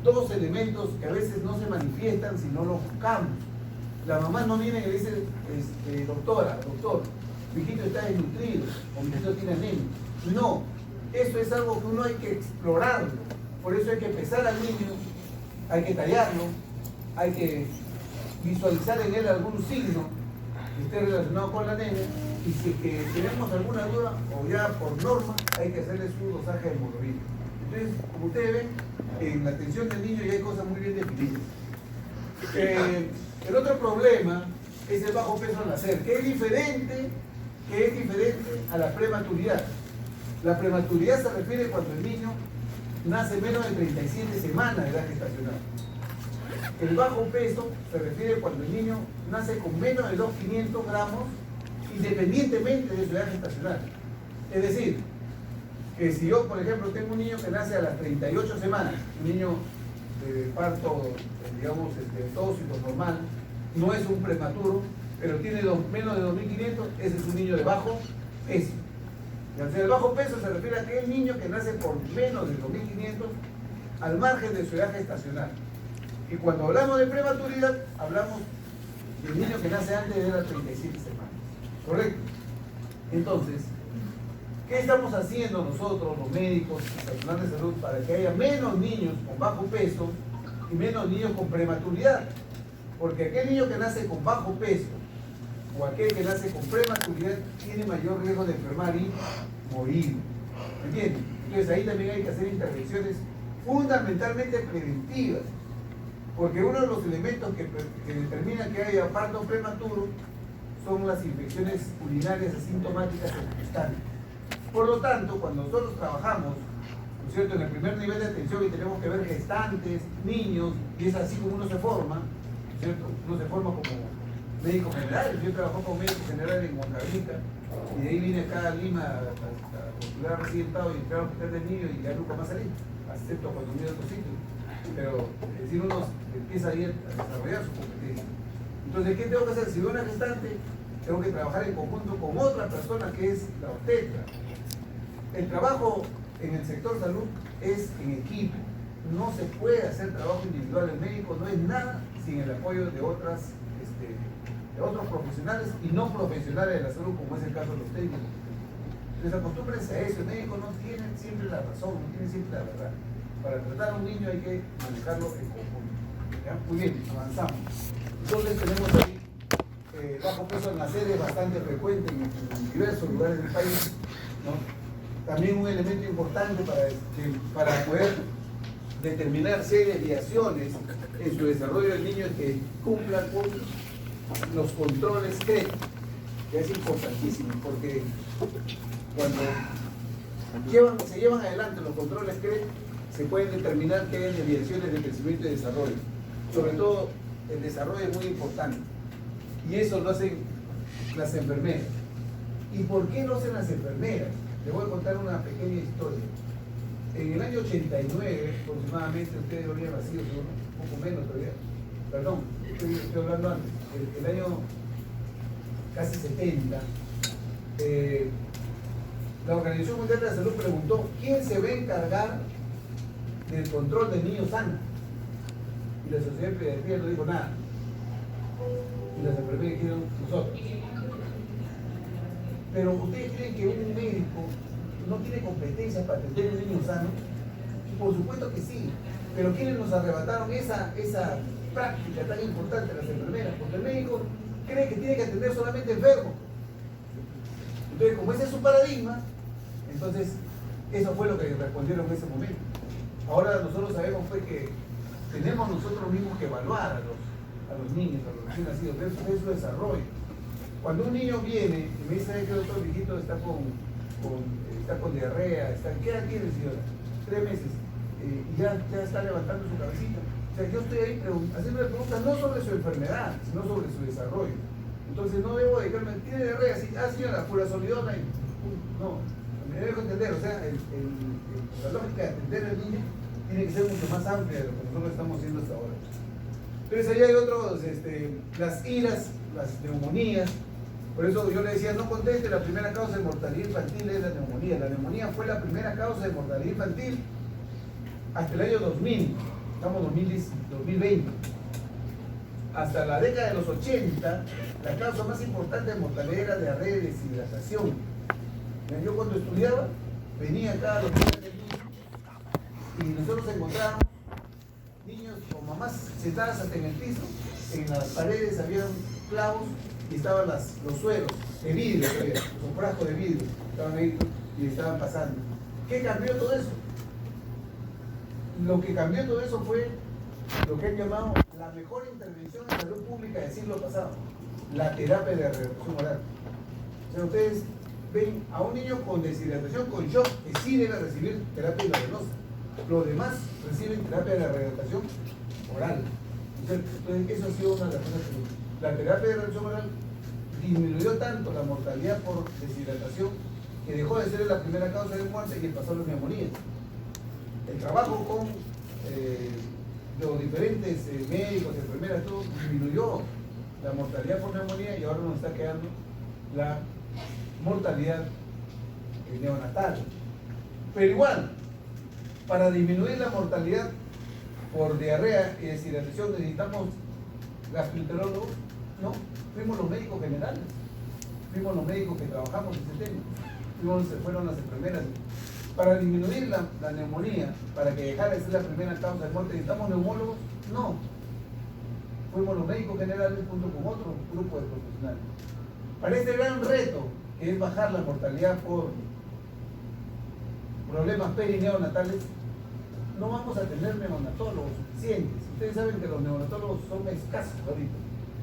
dos elementos que a veces no se manifiestan si no los buscamos. La mamá no viene y le dice, doctora, doctor, mi hijito está desnutrido, o mi hijito tiene anemia. No, eso es algo que uno hay que explorarlo. Por eso hay que pesar al niño, hay que tallarlo, hay que visualizar en él algún signo que esté relacionado con la anemia, y si es que tenemos alguna duda, o ya por norma, hay que hacerle su dosaje de hemoglobina. Entonces, como ustedes ven, en la atención del niño ya hay cosas muy bien definidas. El otro problema es el bajo peso al nacer, que es diferente a la prematuridad. La prematuridad se refiere cuando el niño nace menos de 37 semanas de edad gestacional. El bajo peso se refiere cuando el niño nace con menos de 2.500 gramos, independientemente de su edad gestacional. Es decir, que si yo, por ejemplo, tengo un niño que nace a las 38 semanas, un niño de parto, digamos, tóxico, normal, no es un prematuro, pero tiene menos de 2.500, ese es un niño de bajo peso. Y el bajo peso se refiere a aquel niño que nace por menos de 2.500 al margen de su edad gestacional. Y cuando hablamos de prematuridad, hablamos del niño que nace antes de las 37 semanas. ¿Correcto? Entonces, ¿qué estamos haciendo nosotros, los médicos, el personal de salud, para que haya menos niños con bajo peso y menos niños con prematuridad? Porque aquel niño que nace con bajo peso o aquel que nace con prematuridad tiene mayor riesgo de enfermar y morir. ¿Me entienden? Entonces ahí también hay que hacer intervenciones fundamentalmente preventivas, porque uno de los elementos que determina que haya parto prematuro son las infecciones urinarias asintomáticas gestantes. Por lo tanto, cuando nosotros trabajamos, ¿no es cierto?, en el primer nivel de atención y tenemos que ver gestantes, niños, y es así como uno se forma, ¿no es cierto? Uno se forma como médico general. Yo trabajo como médico general en Huancavelica, y de ahí vine acá a Lima a postular residentado y entrar al hospital del niño, y ya nunca más salí, excepto cuando me otro sitio. Pero es decir, uno empieza a ir a desarrollar su competencia. Entonces, ¿qué tengo que hacer? Si veo una gestante, tengo que trabajar en conjunto con otra persona que es la obstetra. El trabajo en el sector salud es en equipo. No se puede hacer trabajo individual. El médico no es nada sin el apoyo de otros profesionales y no profesionales de la salud, como es el caso de los técnicos. Entonces, acostúmbrense a eso. El médico no tiene siempre la razón, no tiene siempre la verdad. Para tratar a un niño hay que manejarlo en conjunto. ¿Ya? Muy bien, avanzamos. Entonces tenemos ahí bajo peso al nacer, es bastante frecuente en diversos lugares del país, ¿no? También un elemento importante para poder determinar si hay desviaciones en su desarrollo del niño es que cumpla con los controles CRET, que es importantísimo, porque cuando se llevan adelante los controles CRET, se pueden determinar que hay desviaciones de crecimiento y desarrollo. Sobre todo, el desarrollo es muy importante. Y eso lo hacen las enfermeras. ¿Y por qué lo hacen las enfermeras? Les voy a contar una pequeña historia. En el año 89, aproximadamente, ustedes lo habrían nacido, un poco menos todavía. Perdón, estoy hablando antes. El año casi 70, la Organización Mundial de la Salud preguntó ¿quién se va a encargar del control de niños sanos? Y la Sociedad de Pediatría no dijo nada. Y las enfermeras dijeron nosotros. Pero ¿ustedes creen que un médico no tiene competencias para atender a un niño sano? Por supuesto que sí, pero ¿quiénes nos arrebataron esa práctica tan importante, las enfermeras? Porque el médico cree que tiene que atender solamente enfermos. Entonces, como ese es su paradigma, entonces eso fue lo que respondieron en ese momento. Ahora nosotros sabemos pues que tenemos nosotros mismos que evaluar a los niños, a los recién nacidos, ver su desarrollo. Cuando un niño viene y me dice que el doctor viejito está con diarrea, ¿qué edad tiene, señora? 3 meses. Y ya está levantando su cabecita. O sea, yo estoy ahí haciéndole preguntas no sobre su enfermedad, sino sobre su desarrollo. Entonces no debo dedicarme, ¿tiene diarrea? Sí, señora, furasolidona. No, me dejo entender, o sea, la lógica de atender al niño tiene que ser mucho más amplia de lo que nosotros estamos haciendo hasta ahora. Entonces ahí hay otros, las iras, las neumonías. Por eso yo le decía, no conteste, la primera causa de mortalidad infantil es la neumonía. La neumonía fue la primera causa de mortalidad infantil hasta el año 2000, estamos en 2020. Hasta la década de los 80, la causa más importante de mortalidad era diarrea y deshidratación. Yo cuando estudiaba, venía acá a los días del niño y nosotros encontrábamos niños o mamás sentadas hasta en el piso, en las paredes había clavos y estaban los suelos de vidrio, los frascos de vidrio, estaban ahí y estaban pasando. ¿Qué cambió todo eso? Lo que cambió todo eso fue lo que han llamado la mejor intervención en salud pública del siglo pasado, la terapia de reducción oral. O sea, ustedes ven a un niño con deshidratación, con shock, que sí debe recibir terapia intravenosa. Los demás reciben terapia de rehidratación oral. Entonces, eso ha sido una de las cosas que la terapia de reducción oral disminuyó tanto la mortalidad por deshidratación que dejó de ser la primera causa de muerte y pasó a las neumonías. El trabajo con los diferentes médicos, enfermeras, todo disminuyó la mortalidad por neumonía y ahora nos está quedando la mortalidad neonatal. Pero igual, para disminuir la mortalidad por diarrea y deshidratación necesitamos gastroenterólogos, no, fuimos los médicos generales, fuimos los médicos que trabajamos ese tema, fueron las enfermeras. Para disminuir la neumonía, para que dejara de ser la primera causa de muerte, ¿necesitamos neumólogos? No. Fuimos los médicos generales junto con otro grupo de profesionales. Para este gran reto, que es bajar la mortalidad por problemas perineonatales, no vamos a tener neonatólogos suficientes. Ustedes saben que los neonatólogos son escasos ahorita,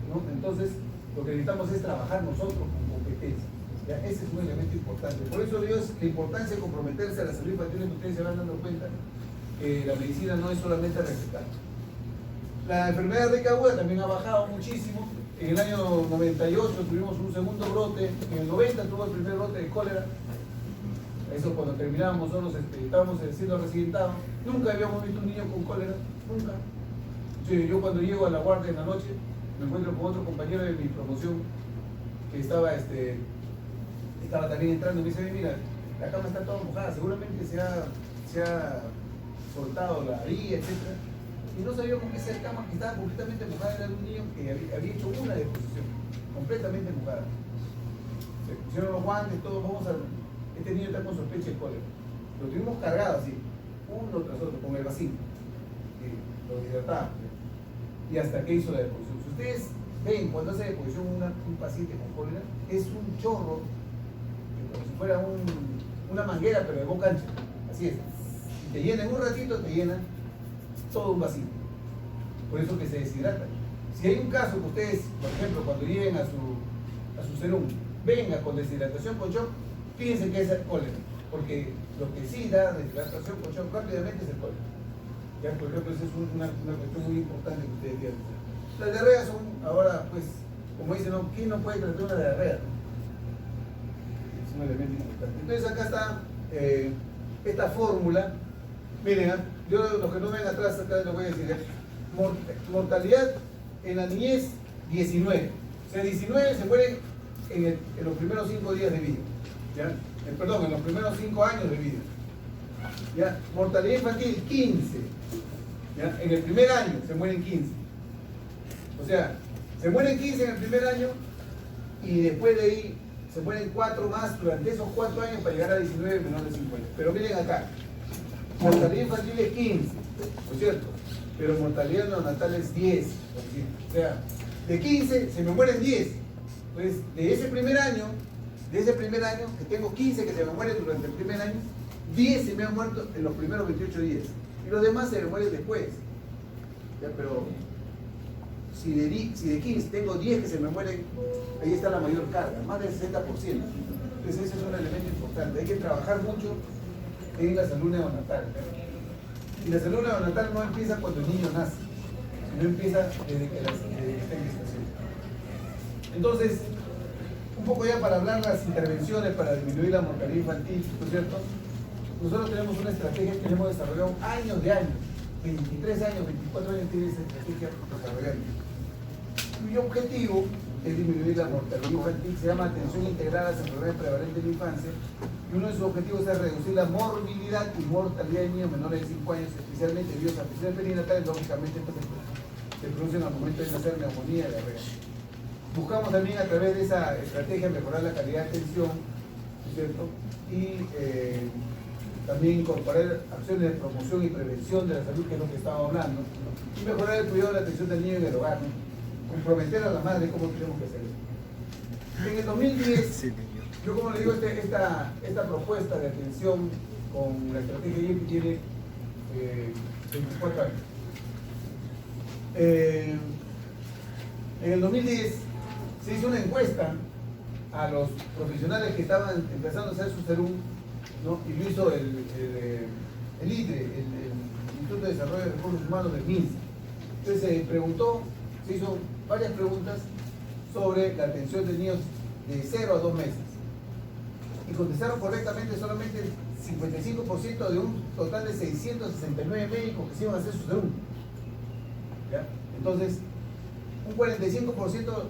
¿no? Entonces, lo que necesitamos es trabajar nosotros con competencia. ¿Ya? Ese es un elemento importante. Por eso digo, es la importancia de comprometerse a la salud infantil, que ustedes se van dando cuenta que la medicina no es solamente recetar. La enfermedad rica aguda también ha bajado muchísimo. En el año 98 tuvimos un segundo brote, en el 90 tuvo el primer brote de cólera. Eso cuando terminábamos nosotros estábamos siendo residentados. Nunca habíamos visto un niño con cólera, nunca. Yo cuando llego a la guardia en la noche, me encuentro con otro compañero de mi promoción que estaba también entrando y me dice, mira, la cama está toda mojada, seguramente se ha soltado la vía, etc. Y no sabíamos que esa cama que estaba completamente mojada era de un niño que había hecho una deposición, completamente mojada. Se pusieron los guantes, todos, este niño está con sospecha de cólera. Lo tuvimos cargado así, uno tras otro, con el vacío. Lo hidratábamos. Y hasta que hizo la deposición. Si ustedes ven cuando hace deposición un paciente con cólera, es un chorro, como si fuera una manguera, pero de boca ancha. Así es. Si te llena en un ratito, te llena todo un vacío. Por eso que se deshidrata. Si hay un caso que ustedes, por ejemplo, cuando lleguen a su serum, venga con deshidratación con shock, fíjense que es el cólera. Porque lo que sí da deshidratación con shock rápidamente es el cólera. Ya, por ejemplo, esa es una cuestión muy importante que ustedes tienen. Las diarreas son, ahora, pues, como dicen, ¿no? ¿Quién no puede tratar una diarrea? Es un elemento importante. Entonces acá está esta fórmula. Miren, yo los que no ven atrás, acá les voy a decir, mortalidad en la niñez, 19. O sea, 19 se mueren en los primeros 5 días de vida. ¿Ya? Perdón, en los primeros 5 años de vida. ¿Ya? Mortalidad infantil, 15. ¿Ya? En el primer año se mueren 15. O sea, se mueren 15 en el primer año y después de ahí se mueren 4 más durante esos 4 años para llegar a 19 menores de 50. Pero miren acá, mortalidad infantil es 15, ¿no es cierto? Pero mortalidad neonatal es 10%. O sea, de 15 se me mueren 10. Pues de ese primer año, que tengo 15 que se me mueren durante el primer año, 10 se me han muerto en los primeros 28 días. Y los demás se me mueren después. ¿Ya? Pero si de 15 tengo 10 que se me mueren, ahí está la mayor carga, más del 60%. Entonces ese es un elemento importante. Hay que trabajar mucho en la salud neonatal. Y la salud neonatal no empieza cuando el niño nace, sino empieza desde que está en gestación. Entonces, un poco ya para hablar las intervenciones para disminuir la mortalidad infantil, ¿no es cierto? Nosotros tenemos una estrategia que hemos desarrollado años de años, 23 años, 24 años tiene esa estrategia desarrollando. Mi objetivo es disminuir la mortalidad infantil, se llama atención integral a las enfermedades prevalentes de la infancia, y uno de sus objetivos es reducir la morbilidad y mortalidad de niños menores de 5 años, especialmente debido a afecciones perinatales, lógicamente estas se producen al momento de nacer neumonía y diarrea. Buscamos también a través de esa estrategia mejorar la calidad de atención, ¿no es cierto? Y también incorporar acciones de promoción y prevención de la salud, que es lo que estábamos hablando, y mejorar el cuidado de la atención del niño en el hogar, ¿no? Comprometer a la madre cómo tenemos que hacer eso. En el 2010, yo como le digo, esta propuesta de atención con la estrategia IEPI tiene 24 años. En el 2010 se hizo una encuesta a los profesionales que estaban empezando a hacer su serum, ¿no? Y lo hizo el IDRE, el Instituto de Desarrollo de Recursos Humanos del MINSA. Entonces se hizo varias preguntas sobre la atención de niños de 0 a 2 meses. Y contestaron correctamente solamente el 55% de un total de 669 médicos que se iban a hacer su serum. ¿Ya? Entonces, un 45%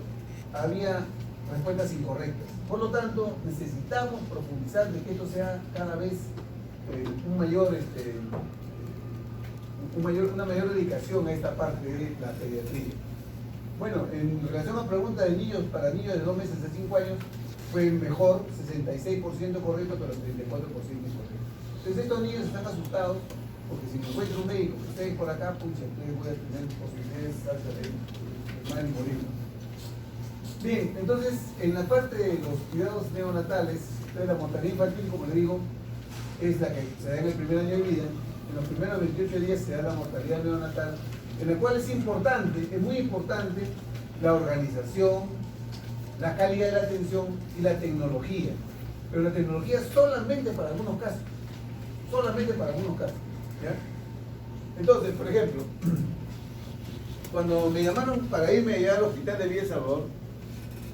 había respuestas incorrectas. Por lo tanto, necesitamos profundizar de que esto sea cada vez una mayor dedicación a esta parte de la pediatría. Bueno, en relación a preguntas de niños, para niños de 2 meses a 5 años, fue mejor, 66% correcto, pero 34% incorrecto. Entonces estos niños están asustados, porque si me encuentro un médico que ustedes por acá, pucha, entonces voy a tener posibilidades altas de mal y morir. Bien, entonces en la parte de los cuidados neonatales, entonces la mortalidad infantil, como le digo, es la que se da en el primer año de vida. En los primeros 28 días se da la mortalidad neonatal, en la cual es muy importante la organización, la calidad de la atención y la tecnología. Pero la tecnología solamente para algunos casos. Solamente para algunos casos. ¿Ya? Entonces, por ejemplo, cuando me llamaron para irme allá al Hospital de Villa El Salvador,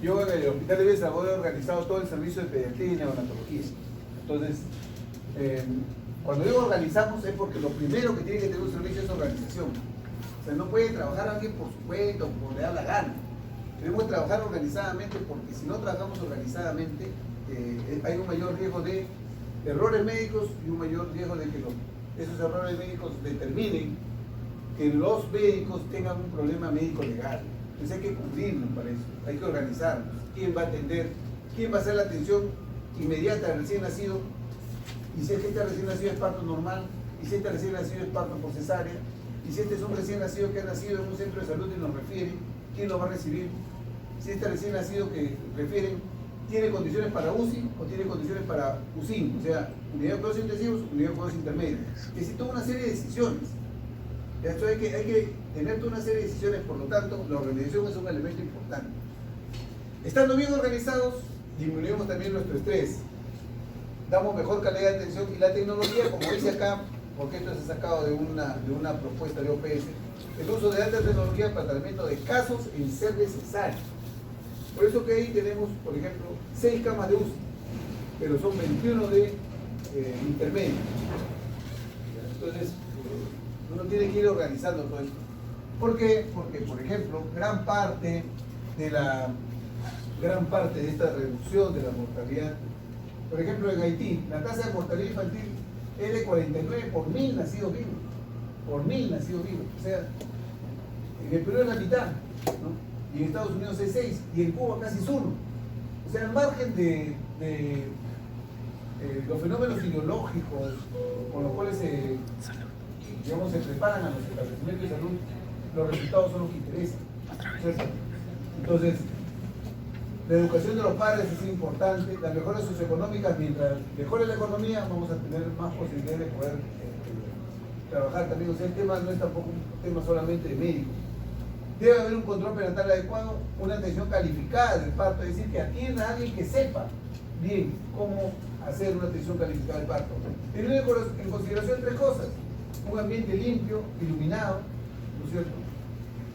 yo en el Hospital de Villa El Salvador he organizado todo el servicio de pediatría y neonatología. Entonces, cuando digo organizamos es porque lo primero que tiene que tener un servicio es organización. O sea, no puede trabajar alguien por su cuenta o por le da la gana. Debemos trabajar organizadamente, porque si no trabajamos organizadamente, hay un mayor riesgo de errores médicos y un mayor riesgo de que esos errores médicos determinen que los médicos tengan un problema médico legal. Entonces hay que cubrirnos para eso, hay que organizarnos. ¿Quién va a atender? ¿Quién va a hacer la atención inmediata al recién nacido? Y si es que este recién nacido es parto normal, y si este recién nacido es parto por cesárea, y si este es un recién nacido que ha nacido en un centro de salud y nos refiere, ¿quién lo va a recibir? Si este recién nacido que refieren tiene condiciones para UCI o tiene condiciones para UCIN, o sea, unidad de cuidados intensivos, unidad de cuidados intermedios. Es decir, toda una serie de decisiones. Esto hay que tener toda una serie de decisiones, por lo tanto, la organización es un elemento importante. Estando bien organizados, disminuimos también nuestro estrés, damos mejor calidad de atención, y la tecnología, como dice acá, porque esto se ha sacado de una propuesta de OPS, el uso de alta tecnología para tratamiento de casos en ser necesario. Por eso que ahí tenemos, por ejemplo, 6 camas de UCI, pero son 21 de intermedio. Entonces, uno tiene que ir organizando todo esto. ¿Por qué? Porque, por ejemplo, gran parte de esta reducción de la mortalidad, por ejemplo, en Haití, la tasa de mortalidad infantil es de 49 por 1000 nacidos vivos. Por 1000 nacidos vivos. O sea, en el Perú es la mitad, ¿no? Y en Estados Unidos es 6, y en Cuba casi es 1. O sea, al margen de los fenómenos ideológicos con los cuales digamos, se preparan a los establecimientos de salud, los resultados son los que interesan. Entonces, la educación de los padres es importante, las mejoras socioeconómicas, mientras mejore la economía, vamos a tener más posibilidades de poder trabajar también. O sea, el tema no es tampoco un tema solamente de médicos. Debe haber un control prenatal adecuado, una atención calificada del parto, es decir, que atienda a alguien que sepa bien cómo hacer una atención calificada del parto. Teniendo en consideración tres cosas: un ambiente limpio, iluminado, ¿no es cierto?,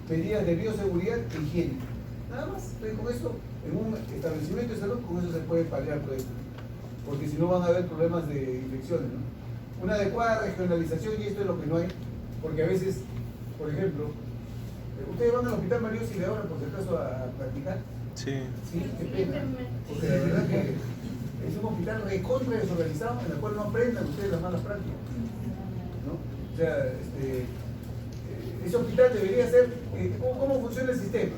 medidas de bioseguridad e higiene. Nada más, con eso, en un establecimiento de salud, con eso se puede paliar todo esto, porque si no van a haber problemas de infecciones, ¿no? Una adecuada regionalización, y esto es lo que no hay, porque a veces, por ejemplo, ¿ustedes van al Hospital María Auxiliadora por si acaso a practicar? Sí. Sí, qué pena, porque la verdad que es un hospital recontra desorganizado en el cual no aprendan ustedes las malas prácticas, ¿no? O sea, ese hospital debería ser, ¿cómo funciona el sistema?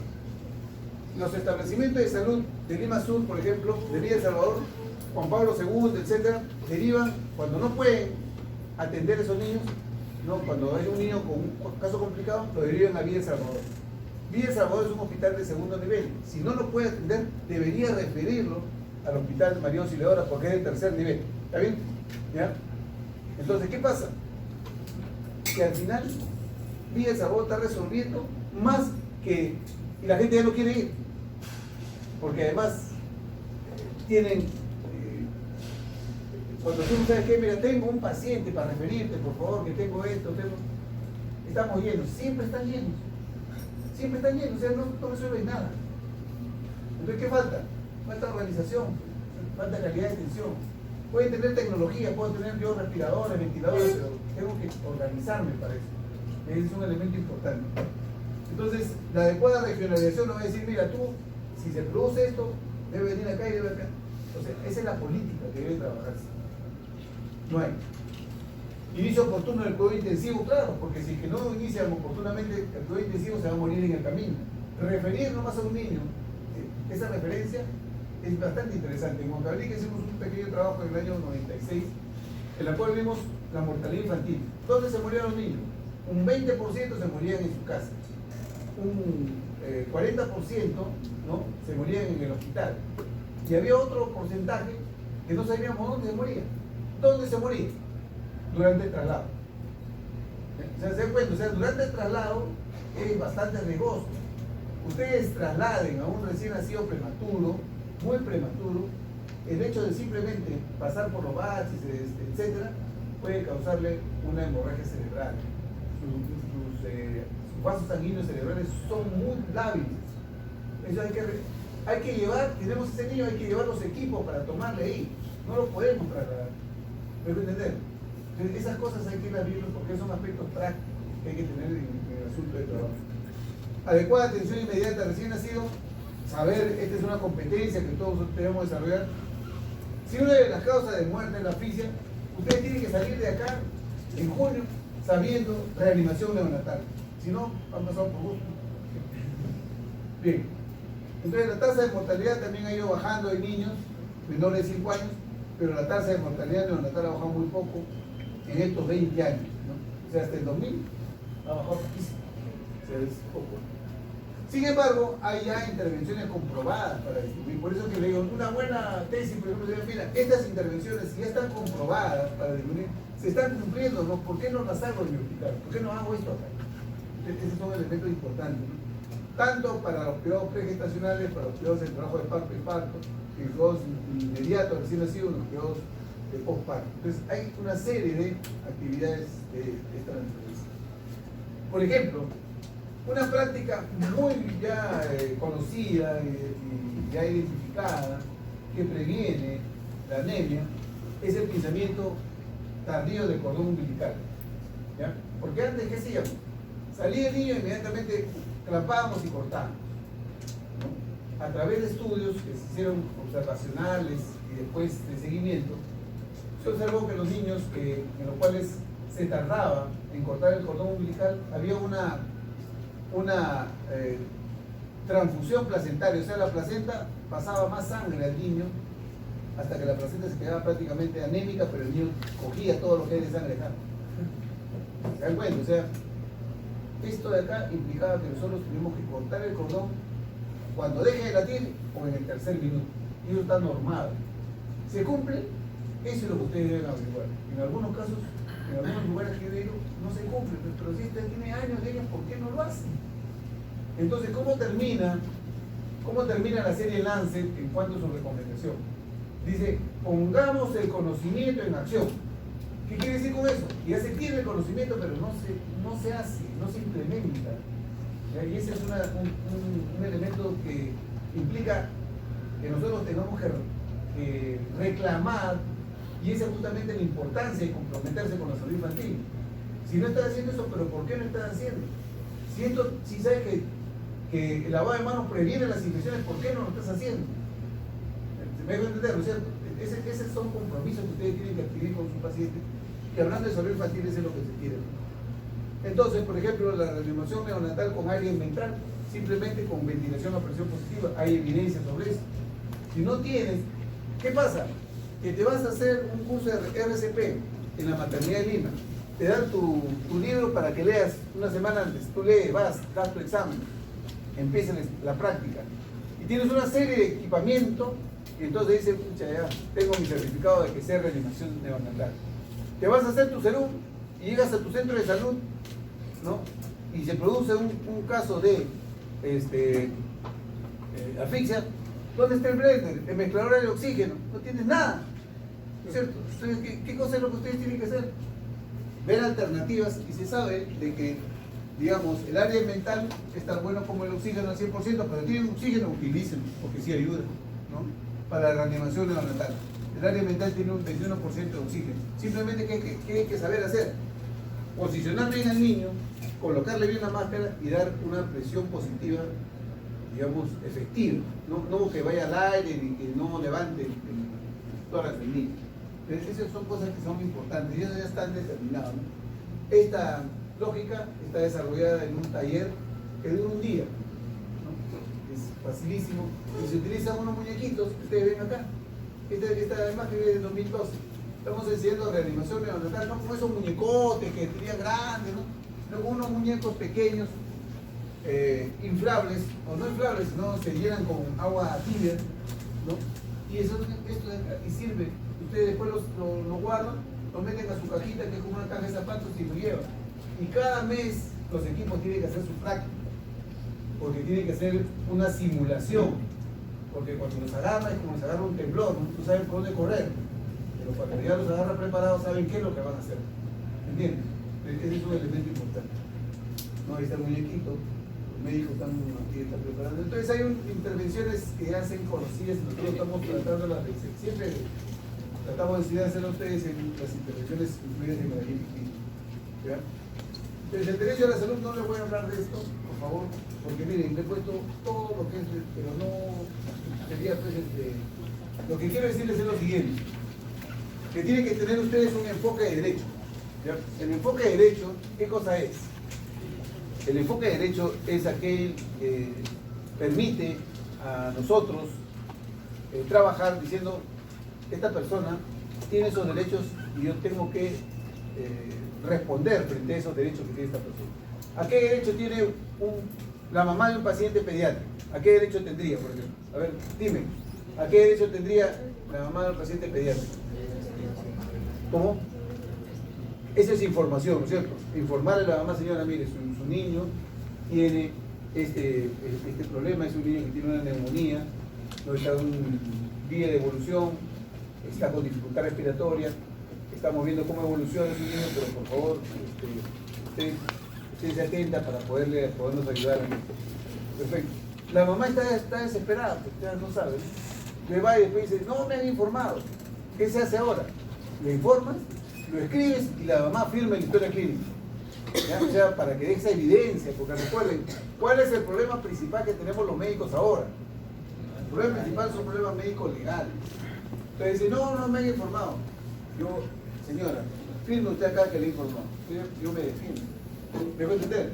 Los establecimientos de salud de Lima Sur, por ejemplo, de Villa El Salvador, Juan Pablo II, etcétera, derivan, cuando no pueden atender a esos niños, ¿no? Cuando hay un niño con un caso complicado, lo derivan a Villa El Salvador. Villa El Salvador es un hospital de segundo nivel. Si no lo puede atender, debería referirlo al Hospital María Auxiliadora, porque es de tercer nivel. ¿Está bien? ¿Ya? Entonces, ¿qué pasa? Que al final Villa El Salvador está resolviendo más que... y la gente ya no quiere ir, porque además tienen, cuando tú no sabes qué, mira, tengo un paciente para referirte, por favor, que tengo esto, estamos llenos, siempre están llenos, o sea, no resuelven nada. Entonces, ¿qué falta? Falta organización, falta calidad de atención. Pueden tener tecnología, puedo tener yo respiradores, ventiladores, pero tengo que organizarme para eso. Ese es un elemento importante. Entonces, la adecuada regionalización no va a decir, mira, tú, si se produce esto, debe venir acá y debe acá. O sea, esa es la política que debe trabajarse. No hay. Inicio oportuno del cuidado intensivo, claro, porque si es que no inician oportunamente el cuidado intensivo, se va a morir en el camino. Referir nomás a un niño, esa referencia es bastante interesante. En Huancavelica hicimos un pequeño trabajo en el año 96, en la cual vimos la mortalidad infantil. ¿Dónde se morían los niños? Un 20% se morían en su casa. Un 40%, ¿no?, se morían en el hospital. Y había otro porcentaje que no sabíamos dónde se moría. ¿Dónde se moría? Durante el traslado. O sea, se dan cuenta, o sea, durante el traslado es bastante riesgoso. Ustedes trasladen a un recién nacido prematuro, muy prematuro, el hecho de simplemente pasar por los baches, etcétera, puede causarle una hemorragia cerebral. Sus vasos sanguíneos cerebrales son muy lábiles. Eso hay que llevar, tenemos ese niño, hay que llevar los equipos para tomarle ahí. No lo podemos trasladar. ¿Me puede entender? Entonces, esas cosas hay que ir a verlos porque son aspectos prácticos que hay que tener en el asunto de trabajo. Adecuada atención inmediata recién nacido, saber, esta es una competencia que todos debemos desarrollar. Si una de las causas de muerte es la asfixia, ustedes tienen que salir de acá en junio sabiendo reanimación neonatal. Si no, han pasado por gusto. Bien. Entonces la tasa de mortalidad también ha ido bajando en niños menores de 5 años, pero la tasa de mortalidad neonatal ha bajado muy poco en estos 20 años, ¿no? O sea, hasta el 2000 ha bajado poquísimo. O sea, es poco. Sin embargo, hay ya intervenciones comprobadas para disminuir. Por eso que le digo, una buena tesis, por ejemplo, sería, mira, estas intervenciones, si ya están comprobadas para disminuir, se están cumpliendo, ¿no? ¿Por qué no las hago en mi hospital? ¿Por qué no hago esto acá? Esos son elementos importantes, ¿no? Tanto para los cuidados pregestacionales, para los cuidados del trabajo de parto y parto, y los cuidados inmediatos recién nacidos, los cuidados de postparto. Entonces, hay una serie de actividades de esta naturaleza. Por ejemplo, una práctica muy ya conocida y ya identificada que previene la anemia es el pinzamiento tardío del cordón umbilical, ¿ya? Porque antes, ¿qué hacíamos? Salía el niño, inmediatamente clampábamos y cortábamos, ¿no? A través de estudios que se hicieron observacionales y después de seguimiento, se observó que los niños en los cuales se tardaba en cortar el cordón umbilical, había transfusión placentaria, o sea, la placenta pasaba más sangre al niño hasta que la placenta se quedaba prácticamente anémica, pero el niño cogía todo lo que hay de sangre acá. ¿Se dan cuenta? O sea, esto de acá implicaba que nosotros tuvimos que cortar el cordón cuando deje de latir o en el tercer minuto. Y eso está normado. ¿Se cumple? Eso es lo que ustedes deben averiguar. En algunos casos, en algunos lugares que yo digo, no se cumple, pero si usted tiene años de ellos, ¿por qué no lo hace? Entonces, ¿cómo termina la serie Lancet en cuanto a su recomendación? Dice, pongamos el conocimiento en acción. ¿Qué quiere decir con eso? Ya se tiene el conocimiento, pero no se hace, no se implementa. Y ese es un elemento que implica que nosotros tenemos que reclamar, y esa es justamente la importancia de comprometerse con la salud infantil. Si no estás haciendo eso, ¿pero por qué no estás haciendo? Si sabes que el lavado de manos previene las infecciones, ¿por qué no lo estás haciendo? ¿Me dejo entender, no es cierto? Esos son compromisos que ustedes tienen que adquirir con su paciente, que hablando de salud infantil eso es lo que se quiere. Entonces, por ejemplo, la reanimación neonatal con aire ventral, simplemente con ventilación a presión positiva, hay evidencia sobre eso. Si no tienes, ¿qué pasa? Que te vas a hacer un curso de RCP en la maternidad de Lima, te dan tu libro para que leas una semana antes, tú lees, vas, das tu examen, empiezas la práctica, y tienes una serie de equipamiento, y entonces dices, pucha, ya tengo mi certificado de que sé reanimación neonatal. Te vas a hacer tu serum y llegas a tu centro de salud, ¿no? Y se produce un caso de asfixia. ¿Dónde está el blender? El mezclador de oxígeno. No tienes nada, ¿no es cierto? Entonces, ¿qué cosa es lo que ustedes tienen que hacer? Ver alternativas, y se sabe de que, digamos, el área mental es tan bueno como el oxígeno al 100%, pero tienen oxígeno, utilícenlo, porque sí ayuda, ¿no? Para la reanimación neonatal. El área mental tiene un 21% de oxígeno. Simplemente, ¿qué hay que saber hacer? Posicionar bien al niño, colocarle bien la máscara y dar una presión positiva, digamos, efectiva. No que vaya al aire ni que no levante el tórax del niño. Esas son cosas que son importantes y eso ya están determinados, ¿no? Esta lógica está desarrollada en un taller que dura un día, ¿no? Es facilísimo y se utilizan unos muñequitos que ustedes ven acá. Esta imagen es de 2012. Estamos enseñando reanimación neonatal, no como esos muñecotes que tenían grandes, ¿no? Luego unos muñecos pequeños, inflables, o no inflables, sino se llenan con agua tibia, ¿no? Y esto y sirve. Ustedes después lo guardan, lo meten a su cajita, que es como una caja de zapatos, y lo llevan. Y cada mes los equipos tienen que hacer su práctica, porque tienen que hacer una simulación, porque cuando los agarra es como si agarra un temblor, ¿no? Tú sabes por dónde correr, pero cuando ya los agarra preparados saben qué es lo que van a hacer. ¿Entiendes? Ese es un elemento importante. No, ahí está el muñequito, los médicos están preparando. Entonces hay intervenciones que hacen conocidas y nosotros estamos tratando las de siempre. Tratamos de enseñar a hacer a ustedes en las intervenciones incluidas en la ¿ya? Entonces, el derecho a la salud no les voy a hablar de esto, por favor, porque miren, le he puesto todo lo que es, pero no sería pues lo que quiero decirles es lo siguiente, que tienen que tener ustedes un enfoque de derecho, ¿ya? El enfoque de derecho, ¿qué cosa es? El enfoque de derecho es aquel que permite a nosotros trabajar diciendo, esta persona tiene esos derechos y yo tengo que responder frente a esos derechos que tiene esta persona. ¿A qué derecho tiene la mamá de un paciente pediátrico? ¿A qué derecho tendría, por ejemplo? A ver, dime, ¿a qué derecho tendría la mamá del paciente pediátrico? ¿Cómo? Esa es información, ¿no es cierto? Informarle a la mamá, señora, mire, su niño tiene este problema, es un niño que tiene una neumonía, no está en un día de evolución, está con dificultad respiratoria, estamos viendo cómo evoluciona ese niño, pero por favor, usted se atenta para podernos ayudar. Perfecto. La mamá está desesperada, porque usted no sabe. Le va y después dice, no me han informado. ¿Qué se hace ahora? Le informas, lo escribes y la mamá firma en la historia clínica. ¿Ya? O sea, para que dé esa evidencia, porque recuerden, ¿cuál es el problema principal que tenemos los médicos ahora? El problema principal son problemas médicos legales. Entonces dice, no me han informado. Yo, señora, firme usted acá que le he informado. Yo me defiendo. ¿Me puede entender?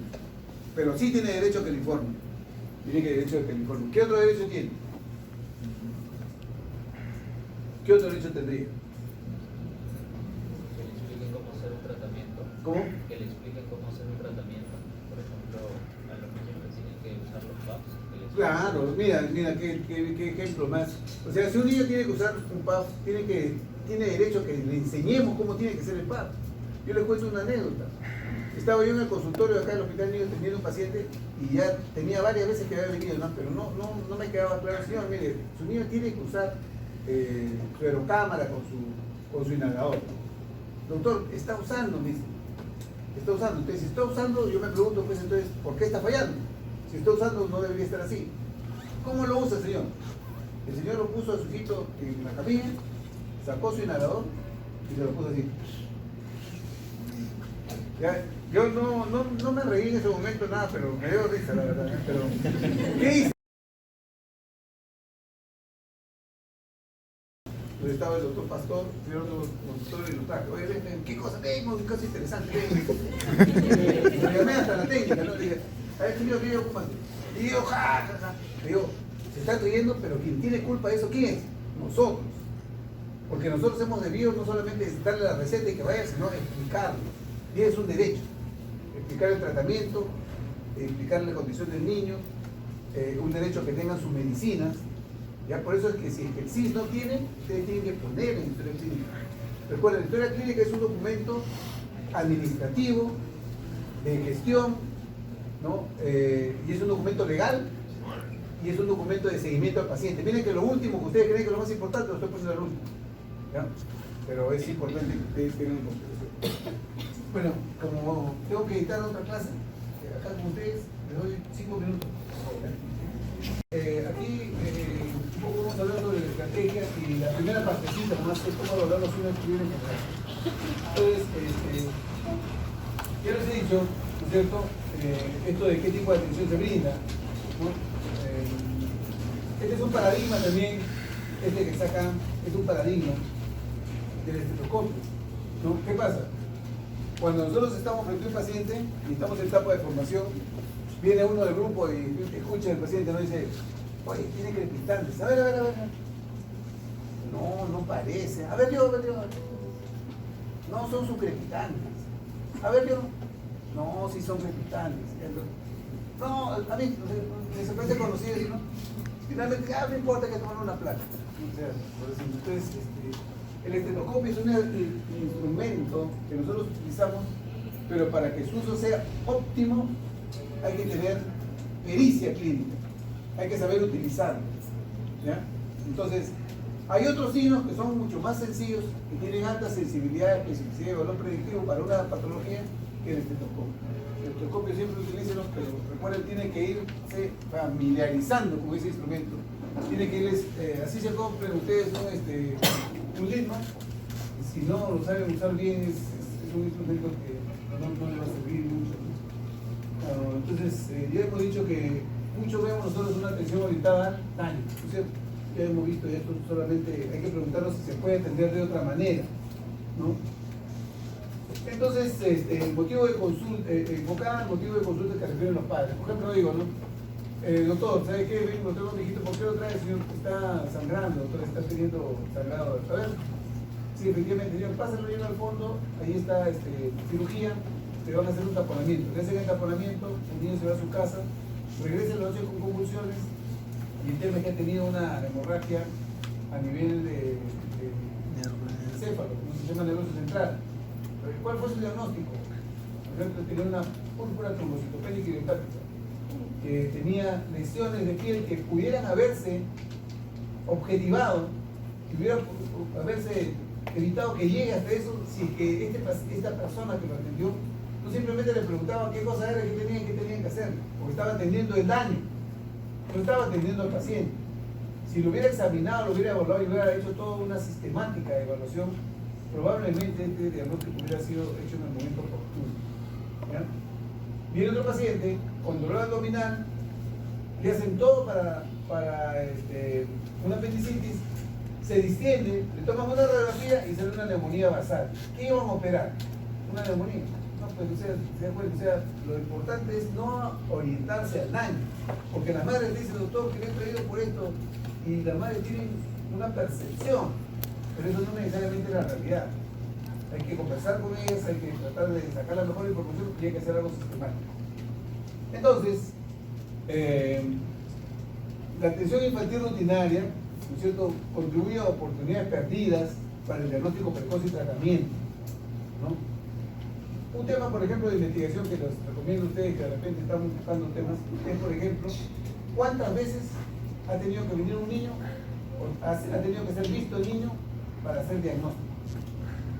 Pero sí tiene derecho a que le informe. Tiene que derecho de que le informe. ¿Qué otro derecho tiene? ¿Qué otro derecho tendría? Que le expliquen cómo hacer un tratamiento. ¿Cómo? Que le expliquen cómo hacer un tratamiento. Por ejemplo, a los niños que tienen que usar los PAPs. Claro, mira, qué ejemplo más. O sea, si un niño tiene que usar un PAP, tiene derecho a que le enseñemos cómo tiene que ser el PAP. Yo les cuento una anécdota. Estaba yo en el consultorio acá en el Hospital Niño teniendo un paciente y ya tenía varias veces que había venido, ¿no? Pero no me quedaba claro, señor, mire, su niño tiene que usar su aerocámara con su inhalador. Doctor, está usando, me dice. Está usando. Entonces, si está usando, yo me pregunto, pues entonces, ¿por qué está fallando? Si está usando, no debería estar así. ¿Cómo lo usa, señor? El señor lo puso a su hijito en la camilla, sacó su inhalador y se lo puso así. Ya, yo no me reí en ese momento nada, pero me dio risa, la verdad. Pero, ¿qué hice? Entonces estaba el doctor Pastor, el otro consultor y lo traje. Oye, ¿qué cosa? ¿Qué? Un caso interesante. Lo llamé hasta la técnica, ¿no? Le dije, a ver, señor, ¿qué ocupa? Y yo, ja. Le digo, se está riendo, pero quien tiene culpa de eso, ¿quién es? Nosotros. Porque nosotros hemos debido no solamente darle la receta y que vaya, sino explicarlo. Y es un derecho. Explicar el tratamiento, explicar la condición del niño, un derecho a que tengan sus medicinas. Ya por eso es que si el CIS no tiene, ustedes tienen que poner en historia clínica. Recuerden, la historia clínica es un documento administrativo, de gestión, ¿no? Y es un documento legal y es un documento de seguimiento al paciente. Miren que lo último que ustedes creen que es lo más importante, lo estoy poniendo al último. ¿Ya? Pero es importante que ustedes tengan en consideración. Bueno, como tengo que editar otra clase, acá con ustedes, les doy 5 minutos. Aquí un poco vamos a hablar sobre la estrategia y la primera partecita nomás es cómo logramos una actividad en general. Entonces, ya les he dicho, ¿no es cierto?, esto de qué tipo de atención se brinda, ¿no? Este es un paradigma también, este que sacan es un paradigma del estetoscopio, ¿no? ¿Qué pasa? Cuando nosotros estamos frente a un paciente y estamos en etapa de formación, viene uno del grupo y escucha al paciente, ¿no? Dice, oye, tiene crepitantes. A ver. No parece. A ver yo. No son sus crepitantes. A ver yo. No, sí son crepitantes. No, a mí, se sorprende conocido, ¿no? Finalmente, no importa que tomar una placa. O sea, entonces, el estetoscopio es un instrumento que nosotros utilizamos, pero para que su uso sea óptimo, hay que tener pericia clínica, hay que saber utilizarlo, ¿ya? Entonces, hay otros signos que son mucho más sencillos, que tienen alta sensibilidad, especificidad y valor predictivo para una patología que el estetoscopio. El estetoscopio siempre utilícenlo, pero recuerden, tienen que irse familiarizando con ese instrumento. Tienen que irles, así se compren ustedes un litmo, si no lo saben usar bien, es un instrumento que no les va a servir mucho, ¿no? Entonces, ya hemos dicho que mucho vemos nosotros una atención orientada al daño, ¿no es cierto? Ya hemos visto esto, solamente hay que preguntarnos si se puede atender de otra manera, ¿no? Entonces, el motivo de consulta, enfocar el motivo de consulta que refieren los padres. Por ejemplo, digo, ¿no? Doctor, ¿sabe qué? Vengo, tengo un hijito, ¿por qué lo trae? El señor está sangrando, doctor, está teniendo sangrado. A ver, sí, efectivamente, señor, pásalo lleno al fondo, ahí está cirugía, le van a hacer un taponamiento. Le hacen el taponamiento, el niño se va a su casa, regresa en la noche con convulsiones y el tema es que ha tenido una hemorragia a nivel de encéfalo, un sistema nervioso central. ¿Cuál fue su diagnóstico? Por ejemplo, tenía una púrpura trombocitopénica idiopática, que tenía lesiones de piel que pudieran haberse objetivado, que pudieran haberse evitado que llegue hasta eso, si que esta persona que lo atendió no simplemente le preguntaba qué cosa era, qué tenían que hacer, porque estaba atendiendo el daño, no estaba atendiendo al paciente. Si lo hubiera examinado, lo hubiera evaluado y hubiera hecho toda una sistemática de evaluación, probablemente este diagnóstico hubiera sido hecho en el momento oportuno, ¿ya? Viene otro paciente con dolor abdominal, le hacen todo para una apendicitis, se distiende, le toman una radiografía y sale una neumonía basal. ¿Qué iban a operar? Una neumonía. No, pues, se da cuenta, lo importante es no orientarse al daño, porque las madres dicen, doctor, que le he traído por esto, y las madres tienen una percepción, pero eso no necesariamente es la realidad. Hay que conversar con ellas, hay que tratar de sacar la mejor información y hay que hacer algo sistemático. Entonces, la atención infantil rutinaria, ¿no es cierto?, contribuye a oportunidades perdidas para el diagnóstico precoz y tratamiento, ¿no? Un tema, por ejemplo, de investigación que les recomiendo a ustedes que de repente están buscando temas, es, por ejemplo, ¿cuántas veces ha tenido que venir un niño, o ha tenido que ser visto el niño para hacer diagnóstico?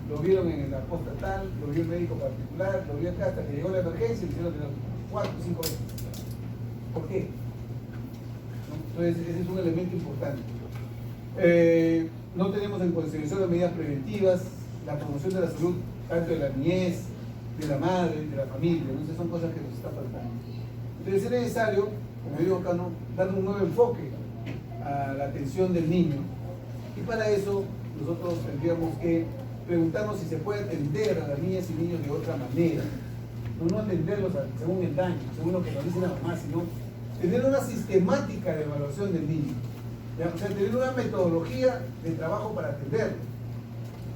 Lo vieron en la postnatal, lo vio el médico particular, lo vio acá hasta que llegó la emergencia y le hicieron 4 o 5 veces. ¿Por qué? ¿No? Entonces, ese es un elemento importante. No tenemos en consideración las medidas preventivas, la promoción de la salud, tanto de la niñez, de la madre, de la familia. Entonces, son cosas que nos están faltando. Entonces, es necesario, como digo acá, ¿no?, dar un nuevo enfoque a la atención del niño. Y para eso, nosotros tendríamos que preguntarnos si se puede atender a las niñas y niños de otra manera. No atenderlos según el daño, según lo que nos dice la mamá, sino tener una sistemática de evaluación del niño. ¿Ya? O sea, tener una metodología de trabajo para atenderlo.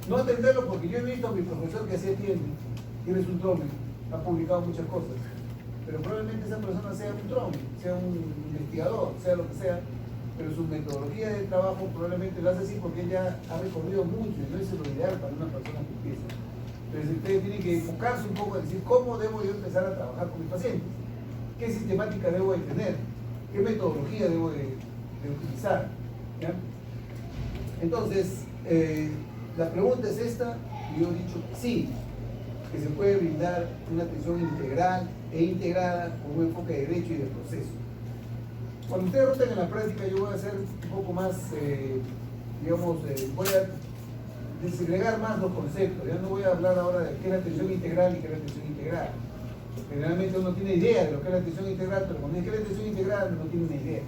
No atenderlo porque yo he visto a mi profesor que así atiende, tiene un trome, ha publicado muchas cosas, pero probablemente esa persona sea un trome, sea un investigador, sea lo que sea, pero su metodología de trabajo probablemente lo hace así porque ella ha recorrido mucho y no es lo ideal para una persona que empieza. Entonces ustedes tienen que enfocarse un poco en decir cómo debo yo empezar a trabajar con mis pacientes, qué sistemática debo de tener, qué metodología debo de utilizar. ¿Ya? Entonces, la pregunta es esta, y yo he dicho que sí, que se puede brindar una atención integral e integrada con un enfoque de derecho y de proceso. Cuando ustedes roten en la práctica, yo voy a hacer un poco más, digamos, voy a desagregar más los conceptos. Ya no voy a hablar ahora de qué es la atención integral y qué es la atención integral. Generalmente uno tiene idea de lo que es la atención integral, pero cuando dice que es la atención integral no tiene una idea.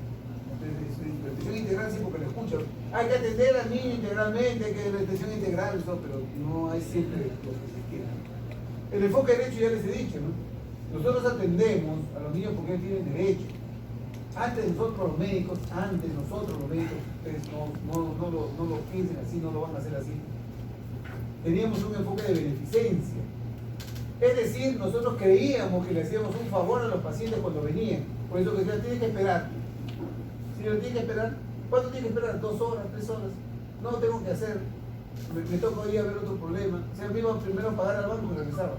Entonces, la atención integral sí, porque lo escucho. Hay que atender al niño integralmente, hay que la atención integral, eso, pero no hay siempre lo que se quiera. El enfoque de derecho ya les he dicho, ¿no? Nosotros atendemos a los niños porque ellos tienen derecho. Antes nosotros los médicos, ustedes no lo piensen así, no lo van a hacer así, teníamos un enfoque de beneficencia. Es decir, nosotros creíamos que le hacíamos un favor a los pacientes cuando venían. Por eso que decía, tiene que esperar. Si lo tiene que esperar, ¿cuánto tiene que esperar? 2 horas, 3 horas. No lo tengo que hacer. Me toca ir a ver otro problema. O sea, me iba primero a pagar al banco y regresaba.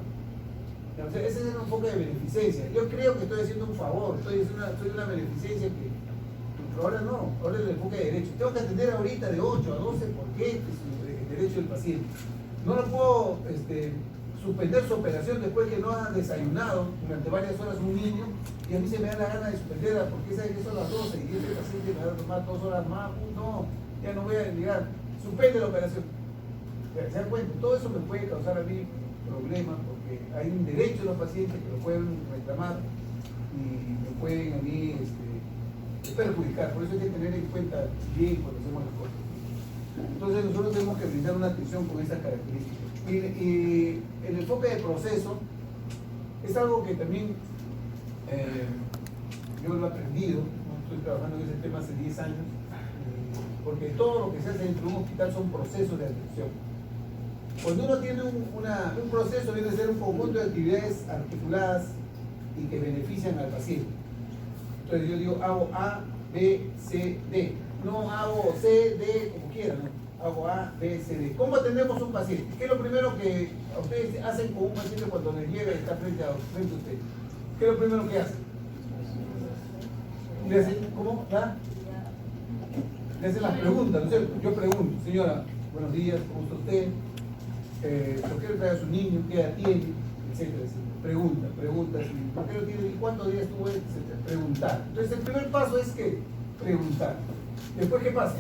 O sea, ese es un enfoque de beneficencia. Yo creo que estoy haciendo un favor, soy una beneficencia que ahora no, ahora es el enfoque de derecho. Tengo que atender ahorita de 8 a 12 porque este es el derecho del paciente. No lo puedo suspender su operación después que no ha desayunado durante varias horas un niño y a mí se me da la gana de suspenderla porque sabe que son las 12 y este paciente me va a tomar 2 horas más. No, ya no voy a llegar. Suspende la operación. ¿Se dan cuenta? Todo eso me puede causar a mí problemas porque hay un derecho de los pacientes que lo pueden reclamar y me pueden a mí perjudicar. Por eso hay que tener en cuenta bien cuando hacemos las cosas. Entonces nosotros tenemos que brindar una atención con estas características. Y el enfoque de proceso es algo que también yo lo he aprendido, ¿no? Estoy trabajando en ese tema hace 10 años, porque todo lo que se hace dentro de un hospital son procesos de atención. Cuando uno tiene un proceso, viene a ser un conjunto de actividades articuladas y que benefician al paciente. Entonces yo digo, hago A, B, C, D. No hago C, D, como quieran, ¿no? Hago A, B, C, D. ¿Cómo atendemos a un paciente? ¿Qué es lo primero que ustedes hacen con un paciente cuando les llega y está frente a ustedes? ¿Qué es lo primero que hacen? ¿Le hacen cómo? ¿Ya? Le hacen las preguntas, ¿no es cierto? Yo pregunto, señora, buenos días, ¿cómo está usted? ¿Por qué le trae a su niño? ¿Qué edad tiene? Etcétera, etcétera. Pregunta, ¿por qué lo tiene? ¿Y cuántos días estuvo? Etcétera. Preguntar. Entonces el primer paso es que preguntar. Después, ¿qué pasa?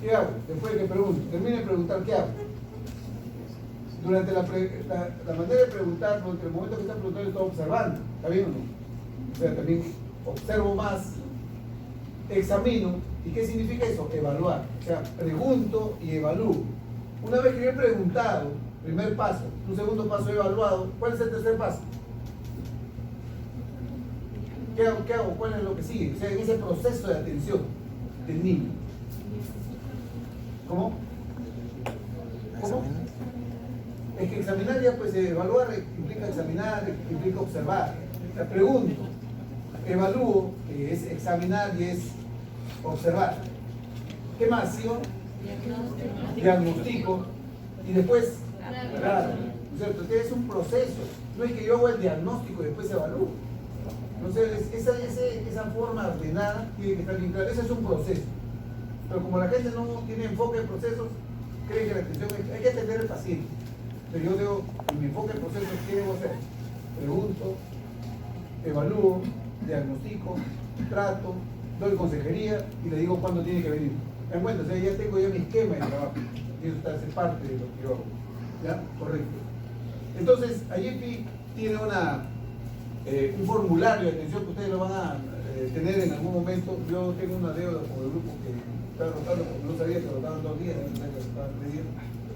¿Qué hago? Después de que pregunto, termine de preguntar, ¿qué hago? Durante la manera de preguntar, durante el momento que está preguntando, estoy observando. ¿Está bien o no? O sea, también observo más, examino. ¿Y qué significa eso? Evaluar. O sea, pregunto y evalúo. Una vez que he preguntado, primer paso, un segundo paso evaluado, ¿cuál es el tercer paso? ¿Qué hago? ¿Cuál es lo que sigue? O sea, en ese proceso de atención del niño. ¿Cómo? Es que examinar ya, pues evaluar implica examinar, implica observar. La pregunto, evalúo, que es examinar y es observar. ¿Qué más, sí? Diagnostico y después, claro, ¿no es cierto? Este es un proceso, no es que yo hago el diagnóstico y después evalúo. No sé, esa forma ordenada tiene que estar bien clara, ese es un proceso. Pero como la gente no tiene enfoque en procesos, cree que la atención hay que atender al paciente. Pero yo digo, en mi enfoque en procesos, ¿qué debo hacer? Pregunto, evalúo, diagnostico, trato, doy consejería y le digo cuándo tiene que venir. ¿Me dan cuenta? O sea, ya tengo ya mi esquema de trabajo y eso hace parte de lo que yo hago. ¿Ya? Correcto. Entonces, IEPI tiene un formulario de atención que ustedes lo van a tener en algún momento. Yo tengo una deuda con el grupo que está rotando, porque no sabía que rotaban 2 días, no sabía que rotaban 3 días,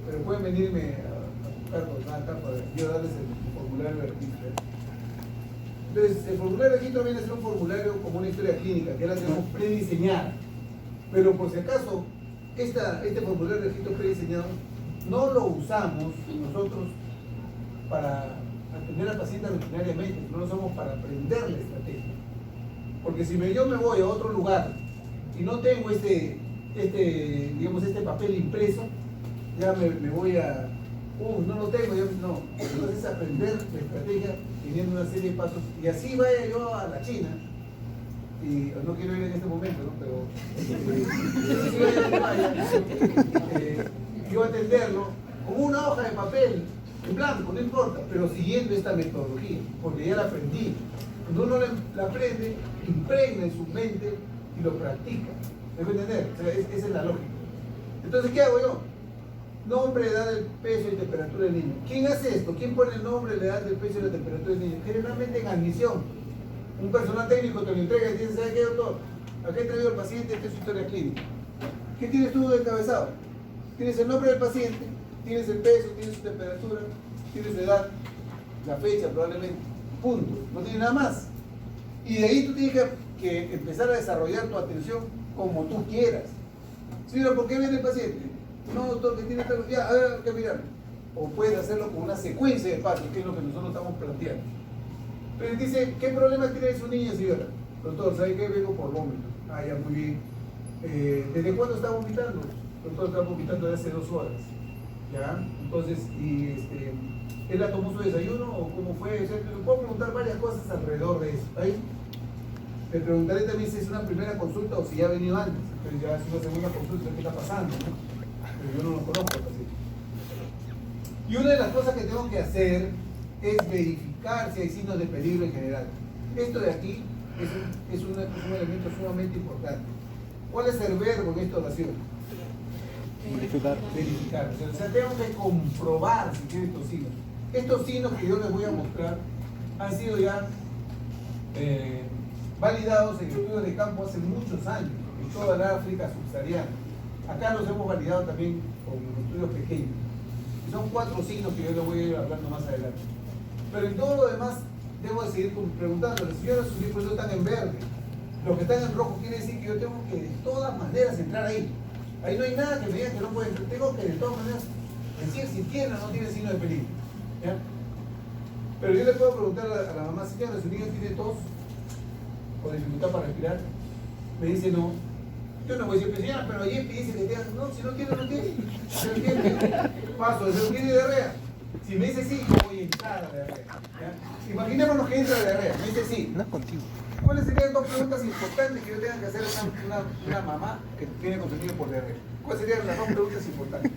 pero pueden venirme a buscar acá para yo darles el formulario de registro. Entonces, el formulario de registro viene a ser un formulario como una historia clínica, que la tenemos prediseñada. Pero por si acaso, este formulario de registro prediseñado no lo usamos nosotros para atender al paciente rutinariamente, no lo usamos para aprender la estrategia. Porque si yo me voy a otro lugar y no tengo este papel impreso, ya me voy a... no lo tengo, no. Entonces es aprender la estrategia teniendo una serie de pasos. Y así vaya yo a la China, y no quiero ir en este momento, ¿no? Pero yo atenderlo con una hoja de papel en blanco, no importa, pero siguiendo esta metodología, porque ya la aprendí. Cuando uno la aprende, impregna en su mente y lo practica. ¿Me puede entender? O sea, esa es la lógica. Entonces, ¿qué hago yo? Nombre, edad, el peso y temperatura del niño. ¿Quién hace esto? ¿Quién pone el nombre, la edad, el peso y la temperatura del niño? Generalmente en admisión. Un personal técnico te lo entrega y te dice, ¿sabe qué, doctor? Acá he traído al paciente, esta es su historia clínica. ¿Qué tienes tú de encabezado? Tienes el nombre del paciente, tienes el peso, tienes su temperatura, tienes la edad, la fecha probablemente. Punto. No tiene nada más. Y de ahí tú tienes que empezar a desarrollar tu atención como tú quieras. Señora, ¿por qué viene el paciente? No, doctor, que tiene tal... Ya, a ver, hay que mirar. O puedes hacerlo con una secuencia de pasos, que es lo que nosotros estamos planteando. Pero dice, ¿qué problema tiene su niña, señora? Doctor, ¿sabe qué? Vengo por vómito. Ah, ya, muy bien. ¿Desde cuándo está vomitando? Doctor, está vomitando desde hace 2 horas. ¿Ya? Entonces, ¿él la tomó su desayuno o cómo fue? O sea, le puedo preguntar varias cosas alrededor de eso. ¿Ahí? Le preguntaré también si es una primera consulta o si ya ha venido antes. Entonces ya es una segunda consulta, ¿qué está pasando? ¿No? Pero yo no lo conozco al paciente. Y una de las cosas que tengo que hacer es verificar si hay signos de peligro en general. Esto de aquí es un elemento sumamente importante. ¿Cuál es el verbo en esta oración? Verificar. Verificar. O sea, tengo que comprobar si tiene estos signos. Estos signos que yo les voy a mostrar han sido ya validados en estudios de campo hace muchos años, en toda la África subsahariana. Acá los hemos validado también con estudios pequeños. Y son 4 signos que yo les voy a ir hablando más adelante. Pero en todo lo demás, debo de seguir preguntándole, señora, sus libros no están en verde. Los que están en rojo quiere decir que yo tengo que de todas maneras entrar ahí. Ahí no hay nada que me diga que no puede entrar. Tengo que de todas maneras decir si tiene o no tiene signo de peligro. ¿Ya? Pero yo le puedo preguntar a la mamá, señora, su niño tiene tos o dificultad para respirar. Me dice no. Yo no voy a decir, señora, pero ayer te dice que tenga. No, si no tiene, no tiene. Si no tiene, paso, si no tiene diarrea. Si me dice sí, yo voy a entrar a la diarrea. ¿Ya? Imaginémonos que entra a la diarrea. Me dice sí. No es contigo. ¿Cuáles serían 2 preguntas importantes que yo tenga que hacer a una mamá que tiene contenido por diarrea? ¿Cuáles serían las 2 preguntas importantes?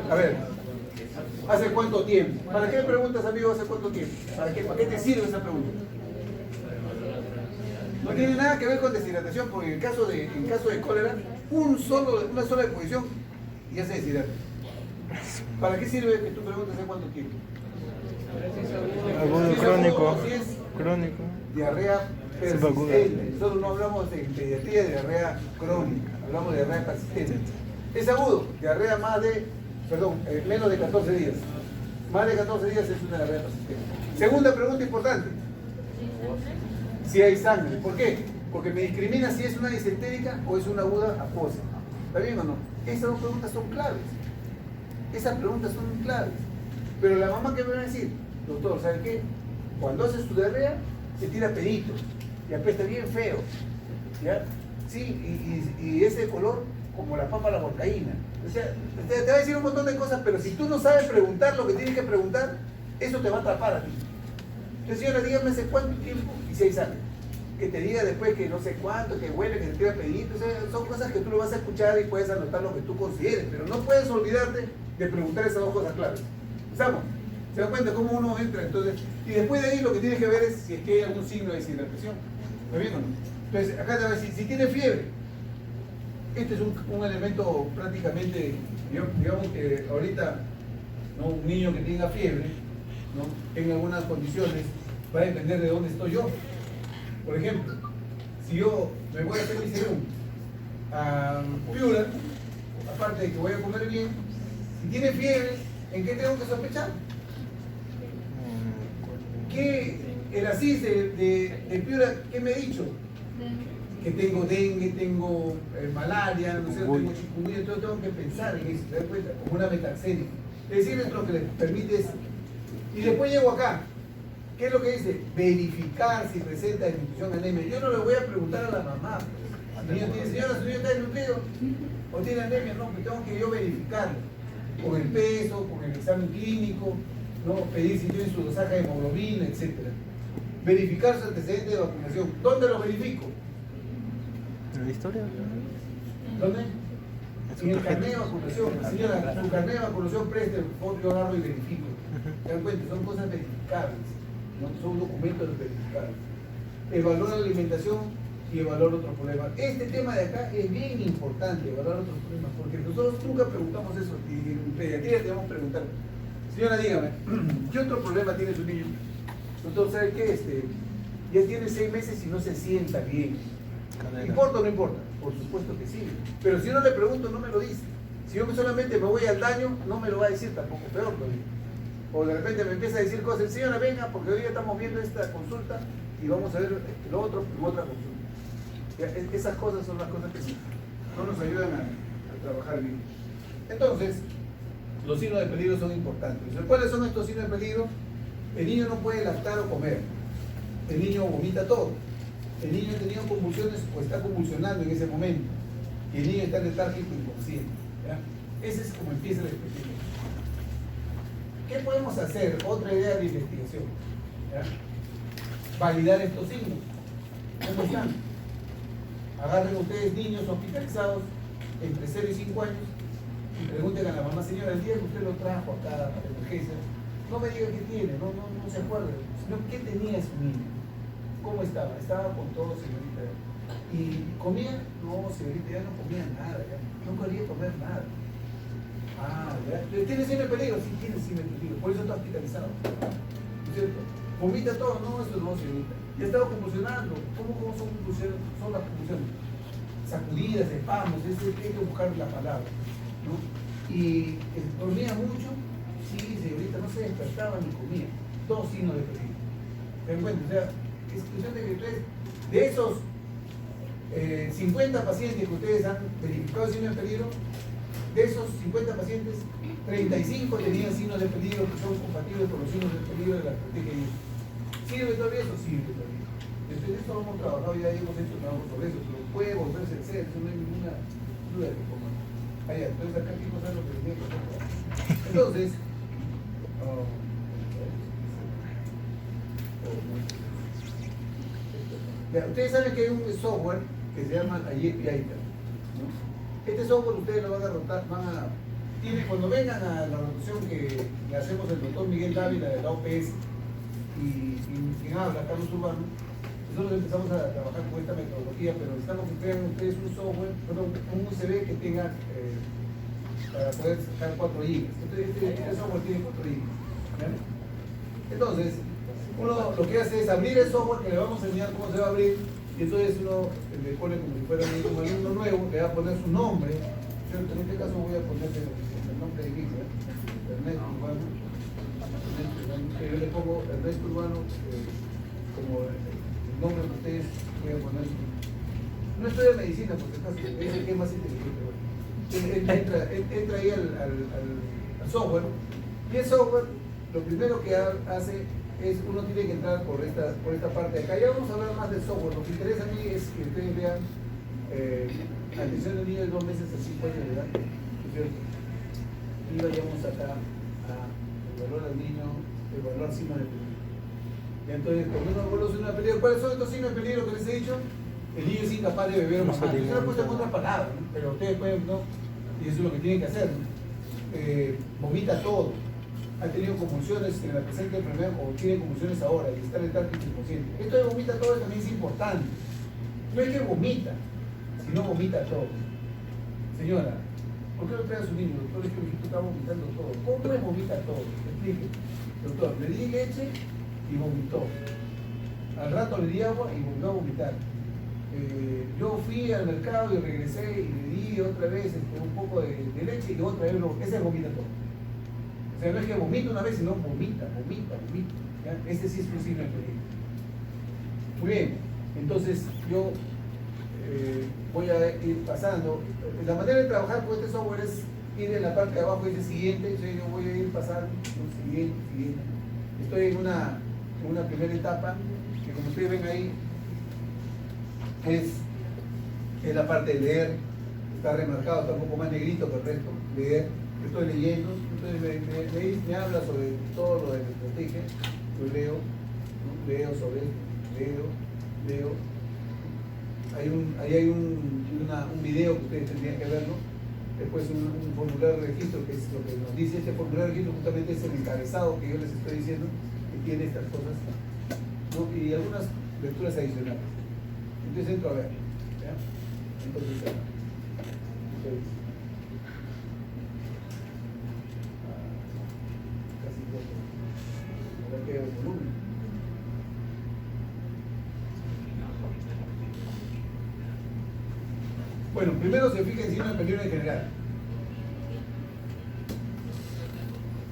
A ver, ¿hace cuánto tiempo? ¿Para qué preguntas, amigo, hace cuánto tiempo? ¿Para qué te sirve esa pregunta? No tiene nada que ver con deshidratación, porque en caso de cólera, una sola exposición y ya se deshidrata. ¿Para qué sirve que tú preguntes hace cuánto tiempo? Algún Si es crónico. agudo, si es Crónico. diarrea persistente. Nosotros no hablamos en pediatría de diarrea crónica, hablamos de diarrea persistente. Es agudo, diarrea menos de 14 días. Más de 14 días es una diarrea persistente. Segunda pregunta importante. Si hay sangre. ¿Por qué? Porque me discrimina si es una disentérica o es una aguda acuosa. ¿Está bien o no? Esas dos preguntas son claves. Esas preguntas son claves. Pero la mamá, ¿qué me va a decir? Doctor, ¿sabe qué? Cuando hace su diarrea, se tira peditos y apesta bien feo. ¿Ya? Sí, y ese color como la papa a la huancaína. O sea, te va a decir un montón de cosas, pero si tú no sabes preguntar lo que tienes que preguntar, eso te va a atrapar a ti. Entonces, señora, dígame hace cuánto tiempo y si hay sangre. Que te diga después que no sé cuánto, que huele, que se tira peditos. O sea, son cosas que tú lo vas a escuchar y puedes anotar lo que tú consideres, pero no puedes olvidarte de preguntar esas dos cosas claves. ¿Estamos? ¿Se dan cuenta cómo uno entra? Entonces, y después de ahí lo que tienes que ver es si es que hay algún signo de deshidratación. ¿Está bien o no? Entonces, acá te va a decir, si tiene fiebre, este es un elemento prácticamente, digamos que ahorita, ¿no? Un niño que tenga fiebre, ¿no? Tenga algunas condiciones, va a depender de dónde estoy yo. Por ejemplo, si yo me voy a hacer mi serum a Piura, aparte de que voy a comer bien, si tiene fiebre, ¿en qué tengo que sospechar? ¿Qué el ASIS de Piura, qué me ha dicho? Que tengo dengue, tengo malaria, no sé, tengo chikungunya, entonces tengo que pensar en eso, ¿te das cuenta? Como una metaxemia. Es decir, lo que le permite es... Y después llego acá. ¿Qué es lo que dice? Verificar si presenta desnutrición, anemia. Yo no le voy a preguntar a la mamá. El niño tiene, señora, ¿su niño está desnutrido? ¿O tiene anemia? No, pues tengo que yo verificarlo. Con el peso, con el examen clínico, ¿no? Pedir si tiene su dosaje de hemoglobina, etc. Verificar su antecedente de vacunación. ¿Dónde lo verifico? ¿En la historia? ¿Dónde? En el carnet de vacunación. Señora, su carnet de vacunación preste, yo agarro y verifico. ¿Se dan cuenta? Son cosas verificables, ¿no? Son documentos verificables. Evaluar la alimentación y evaluar otros problemas. Este tema de acá es bien importante, evaluar otros problemas, porque nosotros nunca preguntamos eso, y en pediatría te vamos a preguntar. Señora, dígame, ¿qué otro problema tiene su niño? Doctor, ¿sabe qué? Ya tiene 6 meses y no se sienta bien. ¿Importa o no importa? Por supuesto que sí. Pero si yo no le pregunto, no me lo dice. Si yo solamente me voy al daño, no me lo va a decir tampoco, peor todavía. O de repente me empieza a decir cosas, señora, venga, porque hoy ya estamos viendo esta consulta y vamos a ver lo otro en otra consulta. Ya, esas cosas son las cosas que sí, no nos ayudan a trabajar bien. Entonces, los signos de peligro son importantes. ¿Cuáles son estos signos de peligro? El niño no puede lactar o comer. El niño vomita todo. El niño ha tenido convulsiones o está convulsionando en ese momento. Y el niño está letárgico e inconsciente. ¿Ya? Ese es como empieza el experimento. ¿Qué podemos hacer? Otra idea de investigación. ¿Ya? Validar estos signos. ¿Cómo están? Agarren ustedes niños hospitalizados entre 0 y 5 años y pregunten a la mamá, señora, el día que usted lo trajo acá a la emergencia, no me diga qué tiene, no se acuerda, sino qué tenía su niño, cómo estaba, estaba con todo, señorita. ¿Y comía? No, señorita, ya no comía nada, ya no quería comer nada. Ah, ¿ya? ¿Tiene signo de peligro? Sí, tiene signo de peligro, por eso está hospitalizado. ¿No es cierto? ¿Vomita todo? No, esto no, señorita. Ya estaba convulsionando. ¿Cómo son convulsiones? Son las convulsiones. Sacudidas, espasmos, hay que buscar la palabra, ¿no? Y dormía mucho, sí, señorita, no se despertaba ni comía. 2 signos de peligro. ¿Se dan cuenta? O sea, es cuestión de que ustedes, de esos 50 pacientes que ustedes han verificado signos de peligro, de esos 50 pacientes, 35 tenían signos de peligro que son compatibles con los signos de peligro de la estrategia. ¿Sirve todavía eso? Sirve todavía. Después de esto hemos trabajado, ya hemos hecho trabajo sobre eso, pero puede volverse el ser, eso no hay ninguna duda de que pongan. Allá, entonces acá aquí no sabe lo que tenía que hacer. Entonces, ya, ustedes saben que hay un software que se llama IEPI, ¿no? Este software ustedes lo van a rotar, cuando vengan a la rotación que le hacemos el doctor Miguel Dávila de la OPS y quien habla, Carlos Urbano, nosotros empezamos a trabajar con esta metodología, pero necesitamos que crean ustedes un software, un USB que tenga para poder sacar 4 GB. Este software tiene 4 GB. Entonces, uno lo que hace es abrir el software, que le vamos a enseñar cómo se va a abrir, y entonces uno le pone como si fuera un alumno nuevo, le va a poner su nombre. Yo en este caso voy a poner el nombre de Guisa, Internet Urbano. que yo le pongo Ernesto Urbano como el nombre que ustedes voy a poner. No estudia medicina porque es el que es más inteligente. Él entra ahí al software, y el software lo primero que hace es, uno tiene que entrar por esta parte de acá. Ya vamos a hablar más del software. Lo que interesa a mí es que ustedes vean atención de niños de 2 meses a 5 años de edad, ¿cierto? Y vayamos acá a evaluar al niño, evaluar signos de peligro. Y entonces, cuando uno evalúa signos de peligro, ¿cuáles son estos signos de peligro que les he dicho? El niño es incapaz de beber o mamar. Yo lo he puesto en otras palabras, ¿no? Pero ustedes pueden, ¿no? Y eso es lo que tienen que hacer, ¿no? Vomita todo. Ha tenido convulsiones en la presente enfermedad o tiene convulsiones ahora y está letárgico inconsciente. Esto de vomita todo también es importante. No es que vomita, sino vomita todo. Señora, ¿por qué no trae a su niño? Doctor, es que mi hijito está vomitando todo. ¿Cómo es vomita todo? Explique. Doctor, le di leche y vomitó. Al rato le di agua y volvió a vomitar. Yo fui al mercado y regresé y le di otra vez un poco de leche y otra vez ese vomita todo. O sea, no es que vomita una vez, sino vomita. ¿Ya? Ese sí es posible en peligro. Muy bien, entonces yo voy a ir pasando. La manera de trabajar con este software es ir en la parte de abajo y dice siguiente. Entonces yo voy a ir pasando, siguiente. Estoy en una primera etapa que, como ustedes ven ahí, es la parte de leer. Está remarcado, está un poco más negrito que el resto. Leer, estoy leyendo. Entonces me habla sobre todo lo de la estrategia. Yo leo, ¿no? Leo sobre esto, leo. Ahí hay un video que ustedes tendrían que verlo. Después un formulario de registro, que es lo que nos dice este formulario de registro, justamente es el encabezado que yo les estoy diciendo, que tiene estas cosas, ¿no? Y algunas lecturas adicionales. Entonces entro a ver, ¿ya? Entonces casi todo. Ahora queda el volumen. Bueno, primero se fija en signos de peligro en general.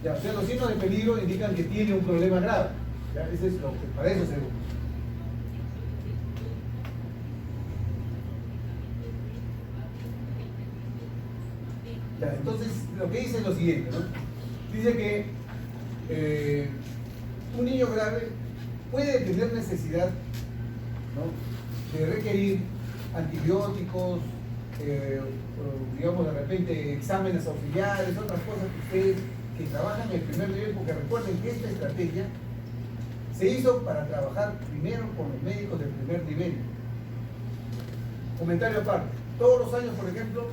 Ya, o sea, los signos de peligro indican que tiene un problema grave. ¿Ya? Ese es lo que para eso se busca. Ya, entonces, lo que dice es lo siguiente, ¿no? Dice que un niño grave puede tener necesidad, ¿no?, de requerir antibióticos, digamos de repente exámenes auxiliares, otras cosas que ustedes que trabajan en el primer nivel, porque recuerden que esta estrategia se hizo para trabajar primero con los médicos del primer nivel. Comentario aparte, todos los años, por ejemplo,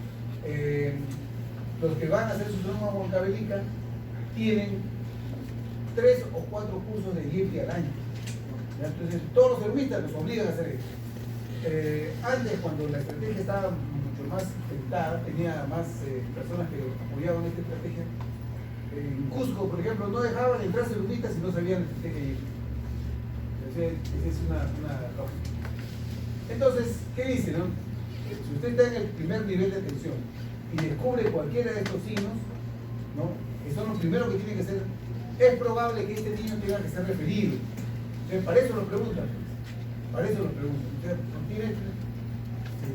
los que van a hacer su trauma moncabélica tienen 3 o 4 cursos de IEPI al año. Entonces, todos los eruditas los obligan a hacer esto. Antes, cuando la estrategia estaba mucho más tentada, tenía más personas que apoyaban esta estrategia. En Cusco, por ejemplo, no dejaban entrar eruditas si no sabían la estrategia. Esa es una lógica. Entonces, ¿qué dice, no? Si usted está en el primer nivel de atención y descubre cualquiera de estos signos, ¿no?, que son los primeros que tiene que ser, es probable que este niño tenga que ser referido. Entonces, para eso lo preguntan.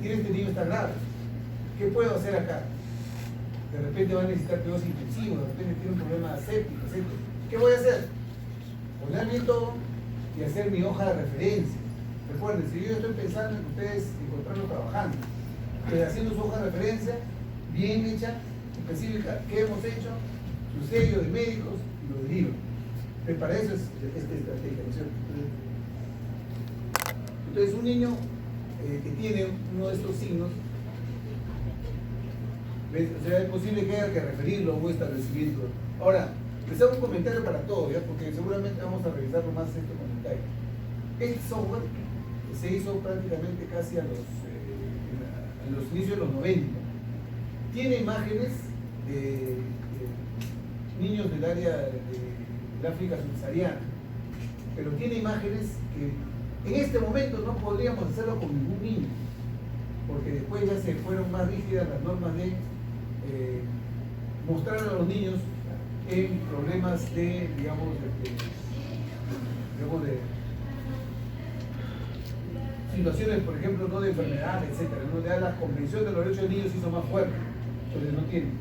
Si este niño está grave, ¿qué puedo hacer acá? De repente va a necesitar cuidados intensivos, de repente tiene un problema séptico, etc. ¿Qué voy a hacer? Poner bien todo y hacer mi hoja de referencia. Recuerden, si yo estoy pensando en ustedes encontrarlo trabajando, haciendo su hoja de referencia, bien hecha, específica, qué hemos hecho, su sello de médicos y lo derivan. Pero para eso es esta estrategia, ¿no es cierto? Entonces, un niño que tiene uno de estos signos, o sea, es posible que haya que referirlo a un establecimiento. Ahora, les hago un comentario para todos, ¿ya? Porque seguramente vamos a revisarlo más en este comentario. Este software se hizo prácticamente casi a los inicios de los 90. Tiene imágenes de niños del área del África subsahariana, pero tiene imágenes que en este momento no podríamos hacerlo con ningún niño, porque después ya se fueron más rígidas las normas de mostrar a los niños en problemas de, digamos, digamos, de situaciones, por ejemplo, no de enfermedad, etcétera, ¿no? Ya la Convención de los Derechos del Niño se hizo más fuerte, entonces no tienen.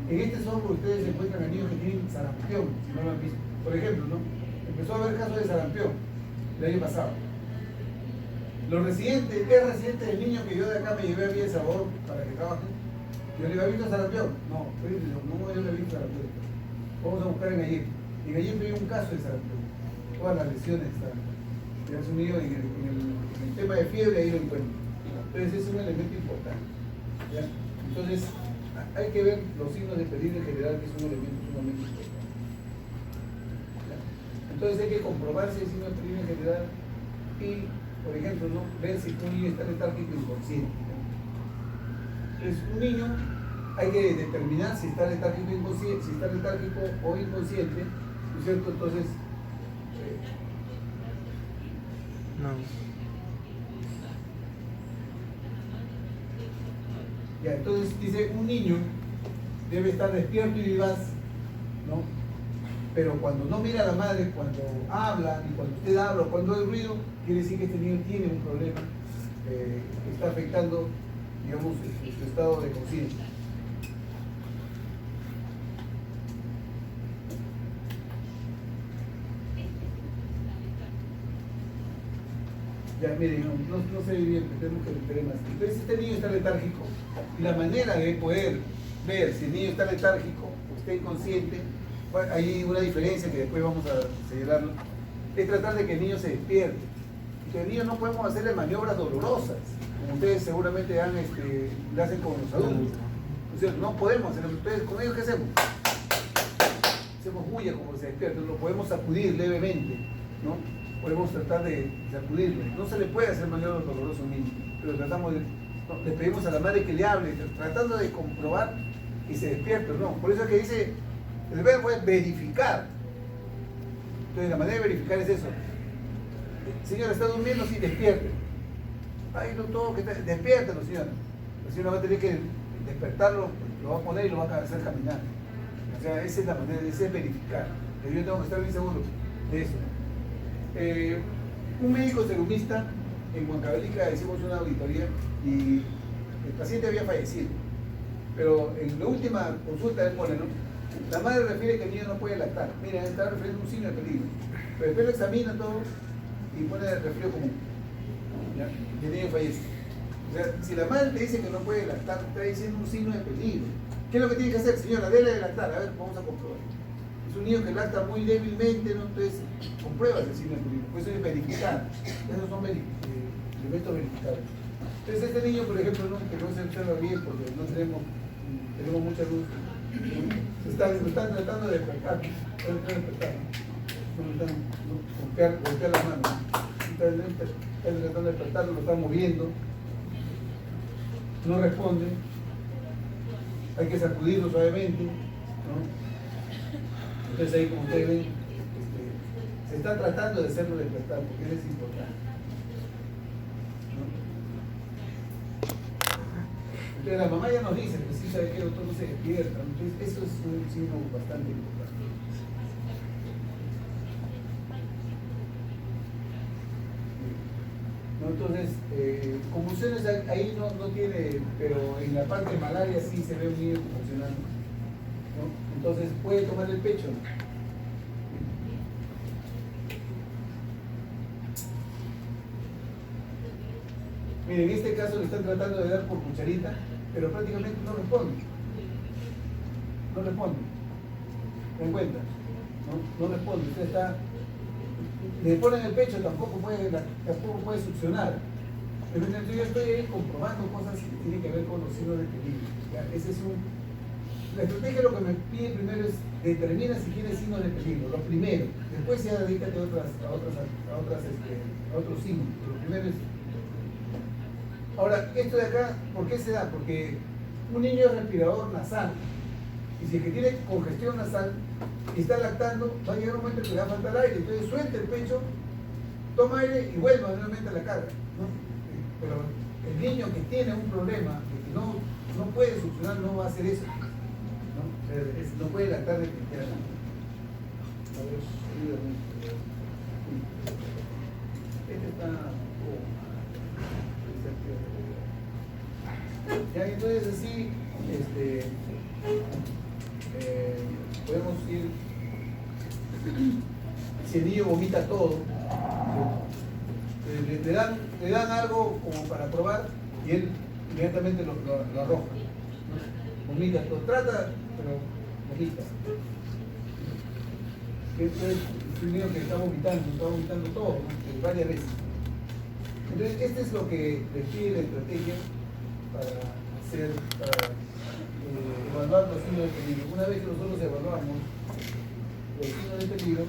En este software ustedes encuentran a niños que tienen sarampión, si no lo han visto. Por ejemplo, ¿no? Empezó a haber casos de sarampión el año pasado. Los residentes, ¿qué residente del niño que yo de acá me llevé a Villa Sabor para que trabaje? Yo le digo, ¿ha visto sarampión? No, yo no he visto sarampión. Vamos a buscar en Gallén. En Gallén hay un caso de sarampión. Todas las lesiones están. Es un niño en el tema de fiebre, ahí lo encuentro. Entonces es un elemento importante. ¿Ya? Entonces, hay que ver los signos de peligro en general, que es un elemento sumamente importante. ¿Ya? Entonces hay que comprobar si hay signos de peligro en general y, por ejemplo, ¿no? Ver si un niño está letárgico o inconsciente. Entonces, un niño hay que determinar si está letárgico o inconsciente, ¿no es cierto? Entonces, No. ya, entonces dice, un niño debe estar despierto y vivaz, ¿no? Pero cuando no mira a la madre, cuando habla, y cuando usted habla, o cuando hay ruido, quiere decir que este niño tiene un problema que está afectando, digamos, su estado de conciencia. Ya, miren, no se ve bien, tenemos que meter más. Entonces, este niño está letárgico, y la manera de poder ver si el niño está letárgico o está inconsciente, hay una diferencia que después vamos a señalarlo, es tratar de que el niño se despierte. Y que el niño no podemos hacerle maniobras dolorosas, como ustedes seguramente le hacen con los adultos. O sea, no podemos hacerlo. Entonces, ¿con ellos qué hacemos? Hacemos bulla como se despierta, lo podemos sacudir levemente, ¿no? Podemos tratar de sacudirlo. No se le puede hacer maniobras dolorosas a un niño, pero tratamos de, no, le pedimos a la madre que le hable, tratando de comprobar que se despierte, ¿no? Por eso es que dice, el verbo es verificar. Entonces la manera de verificar es eso. Señora, ¿está durmiendo? Sí, despierte. Ay, no todo que está, despiértelo, señora. La señora va a tener que despertarlo, lo va a poner y lo va a hacer caminar. O sea, esa es la manera, esa es verificar. Pero yo tengo que estar bien seguro de eso. Un médico serumista en Huancavelica hicimos una auditoría y el paciente había fallecido, pero en la última consulta él pone, ¿no? La madre refiere que el niño no puede lactar. Mira, está refiriendo un signo de peligro, pero después lo examina todo y pone el resfrío común, ¿ya? Y el niño fallece. O sea, si la madre te dice que no puede lactar, está diciendo un signo de peligro. ¿Qué es lo que tiene que hacer, señora? Dele de lactar, a ver, vamos a comprobar. Es un niño que lacta muy débilmente, ¿no? Entonces comprueba ese signo de peligro. Pues eso es verificar. Esos son elementos verificables. Entonces este niño, por ejemplo, ¿no? Que no se observa bien porque no tenemos mucha luz, lo están tratando de despertar. Golpear la mano. Están tratando de despertarlo, lo están moviendo. No responde. Hay que sacudirlo suavemente, ¿no? Entonces ahí, como ustedes ven, se está tratando de hacerlo despertar, porque eso es importante, ¿no? Entonces la mamá ya nos dice, pues sí sabe que el doctor no se despierta, entonces eso es un signo bastante importante. ¿No? Entonces, convulsiones ahí no tiene, pero en la parte de malaria sí se ve un niño convulsionando, ¿no? Entonces puede tomar el pecho. Miren, en este caso le están tratando de dar por cucharita, pero prácticamente no responde. No responde. ¿Me cuenta? No responde. Usted está. Le ponen el pecho, tampoco puede succionar. Pero entonces yo estoy ahí comprobando cosas que tienen que ver con los signos de peligro. Ese es la estrategia lo que me pide primero es determina si tiene signos de peligro, lo primero. Después ya dedícate a otros signos. Lo primero es. Ahora, esto de acá, ¿por qué se da? Porque un niño es respirador nasal. Y si el que tiene congestión nasal y está lactando, va a llegar un momento que le va a faltar aire. Entonces suelta el pecho, toma aire y vuelve nuevamente a la carga, ¿no? Pero el niño que tiene un problema, que no puede succionar, no va a hacer eso, ¿no? No puede lactar de cristiano. A ver, ayúdame. Este está... Ya, entonces así, podemos ir, si el niño vomita todo, le dan algo como para probar y él inmediatamente lo arroja, ¿no? Vomita todo, trata, pero vomita. Este es un niño que está vomitando todo, ¿no? Varias veces. Entonces, este es lo que les pide la estrategia para evaluar los signos de peligro. Una vez que nosotros evaluamos los signos de peligro,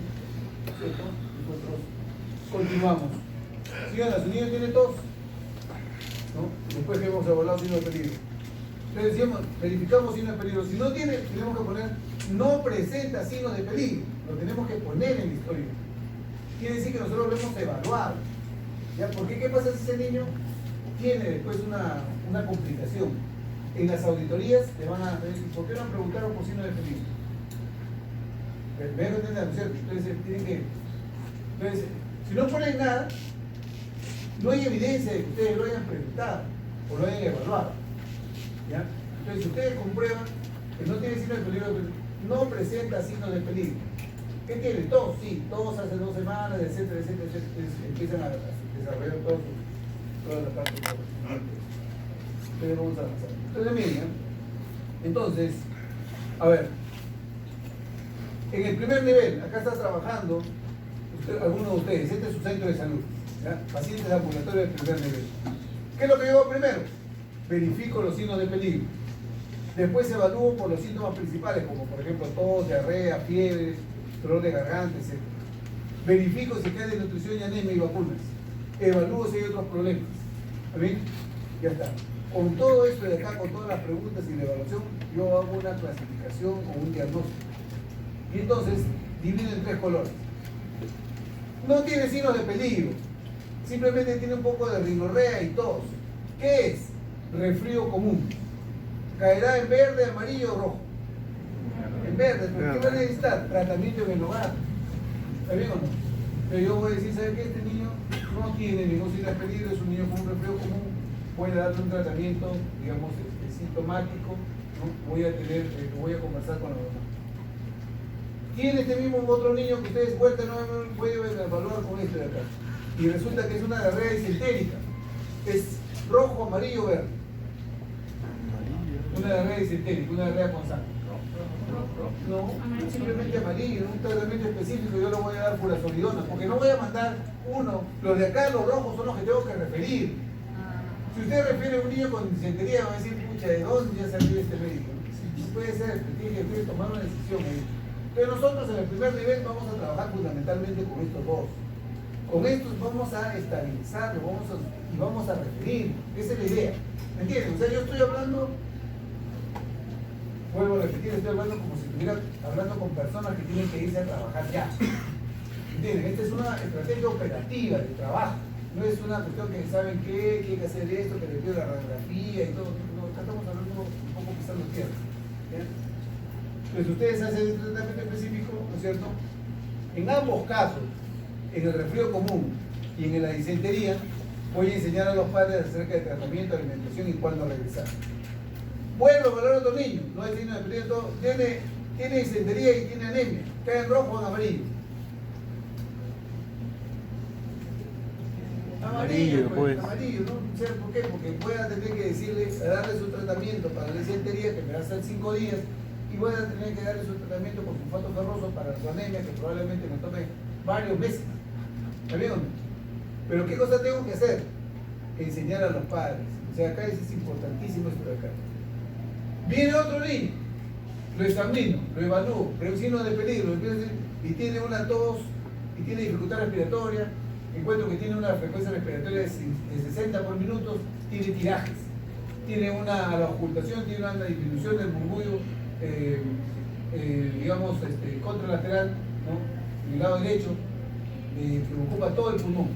¿cierto? Nosotros continuamos. Su niño tiene tos, ¿no? Después que hemos evaluado signos de peligro. Entonces decimos, verificamos signos de peligro. Si no tiene, tenemos que poner no presenta signos de peligro. Lo tenemos que poner en la historia. Quiere decir que nosotros lo hemos evaluado. ¿Ya? ¿Por qué? ¿Qué pasa si ese niño tiene después una complicación? En las auditorías te van a decir, ¿por qué no preguntaron por signos de peligro? Me van a entender, ¿no es cierto? Entonces, si no ponen nada, no hay evidencia de que ustedes lo hayan preguntado o lo hayan evaluado. ¿Ya? Entonces, si ustedes comprueban que no tiene signos de peligro, no presenta signos de peligro. ¿Qué tiene? Tos, sí, tos hace 2 semanas, etcétera, etcétera, etcétera. Entonces, empiezan a desarrollar toda la parte correspondiente. Entonces vamos a avanzar. Entonces miren, entonces, a ver, en el primer nivel, acá está trabajando alguno de ustedes, este es su centro de salud, ¿ya? Pacientes ambulatorios del primer nivel. ¿Qué es lo que yo hago primero? Verifico los signos de peligro. Después evalúo por los síntomas principales, como por ejemplo tos, diarrea, fiebre, dolor de garganta, etc. Verifico si cae de nutrición y anemia y vacunas. Evalúo si hay otros problemas. ¿Está bien? Ya está. Con todo esto de acá, con todas las preguntas y la evaluación, yo hago una clasificación o un diagnóstico. Y entonces divido en 3 colores. No tiene signos de peligro, simplemente tiene un poco de rinorrea y tos. ¿Qué es? Resfrío común. Caerá en verde, amarillo o rojo. En verde, ¿pero qué va a necesitar? Tratamiento en el hogar. ¿Está bien o no? Pero yo voy a decir, ¿sabe qué? Este niño no tiene ningún signo de peligro, es un niño con un resfrío común. Voy a darle un tratamiento, digamos, sintomático, ¿no? Voy a conversar con la mamá. Tiene este mismo otro niño que ustedes vuelta no pueden evaluar con este de acá. Y resulta que es una diarrea disentérica. Es rojo, amarillo, verde. Una diarrea disentérica, una diarrea con sangre. No, simplemente amarillo, un tratamiento específico. Yo le voy a dar furazolidona, porque no voy a mandar uno. Los de acá, los rojos, son los que tengo que referir. Si usted refiere a un niño con disentería, va a decir, pucha, ¿de dónde ya salió este médico? Sí, puede ser, tiene que tomar una decisión ahí. Pero nosotros en el primer nivel vamos a trabajar fundamentalmente con estos dos. Con estos vamos a estabilizarlo, vamos a referir. Esa es la idea. ¿Me entienden? O sea, yo estoy hablando, vuelvo a repetir, estoy hablando como si estuviera hablando con personas que tienen que irse a trabajar ya. ¿Me entienden? Esta es una estrategia operativa de trabajo. No es una cuestión que saben que hay que hacer esto, que le pido la radiografía y todo. No, acá estamos hablando un poco pisando tierra. Pues ustedes hacen un tratamiento específico, ¿no es cierto? En ambos casos, en el resfrío común y en la disentería, voy a enseñar a los padres acerca de tratamiento, alimentación y cuándo regresar. Vuelvo a evaluar a otro niño, no hay signo de peligro, tiene disentería y tiene anemia, cae en rojo o en amarillo. Amarillo, pues. Amarillo, ¿no? ¿Sabes por qué? Porque voy a tener que decirle, darle su tratamiento para la disentería, que me va a hacer 5 días, y voy a tener que darle su tratamiento con sulfato ferroso para su anemia, que probablemente me tome varios meses. ¿Está bien o no? Pero ¿qué cosa tengo que hacer? Enseñar a los padres. O sea, acá es importantísimo esto de acá. Viene otro niño, lo examino, lo evalúo, veo signos de peligro, y tiene una tos, y tiene dificultad respiratoria, encuentro que tiene una frecuencia respiratoria de 60 por minuto, tiene tirajes, tiene una ocultación, tiene una disminución del murmullo, digamos, contralateral, ¿no? El lado derecho, que ocupa todo el pulmón.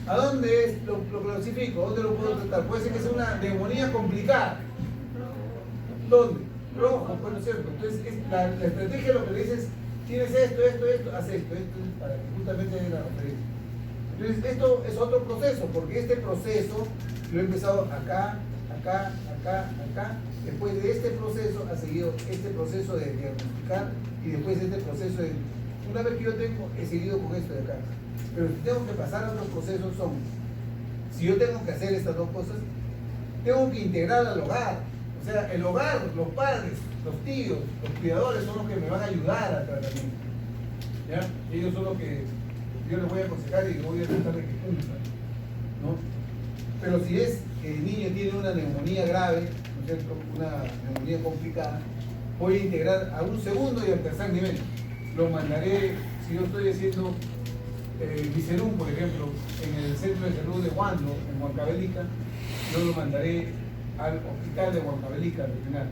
¿A dónde es lo clasifico? ¿Dónde lo puedo tratar? Puede ser que sea una neumonía complicada. ¿Dónde? Rojo, bueno, es cierto. Entonces, la estrategia lo que le dice es, tienes esto, haz esto es para que justamente haya la referencia. Entonces, esto es otro proceso, porque este proceso lo he empezado acá. Después de este proceso ha seguido este proceso de diagnosticar y después este proceso de, una vez que yo tengo, he seguido con esto de acá. Pero si tengo que pasar a otros procesos son, si yo tengo que hacer estas dos cosas, tengo que integrar al hogar. O sea, el hogar, los padres, los tíos, los cuidadores son los que me van a ayudar al tratamiento. ¿Ya? Ellos son los que yo les voy a aconsejar y voy a tratar de que cumplan, ¿no? Pero si es que el niño tiene una neumonía grave, ¿no es cierto? Una neumonía complicada, voy a integrar a un segundo y al tercer nivel. Lo mandaré, si yo estoy haciendo Vicerum, por ejemplo, en el centro de salud de Huando, en Huancavelica, yo lo mandaré al hospital de Huancavelica regional.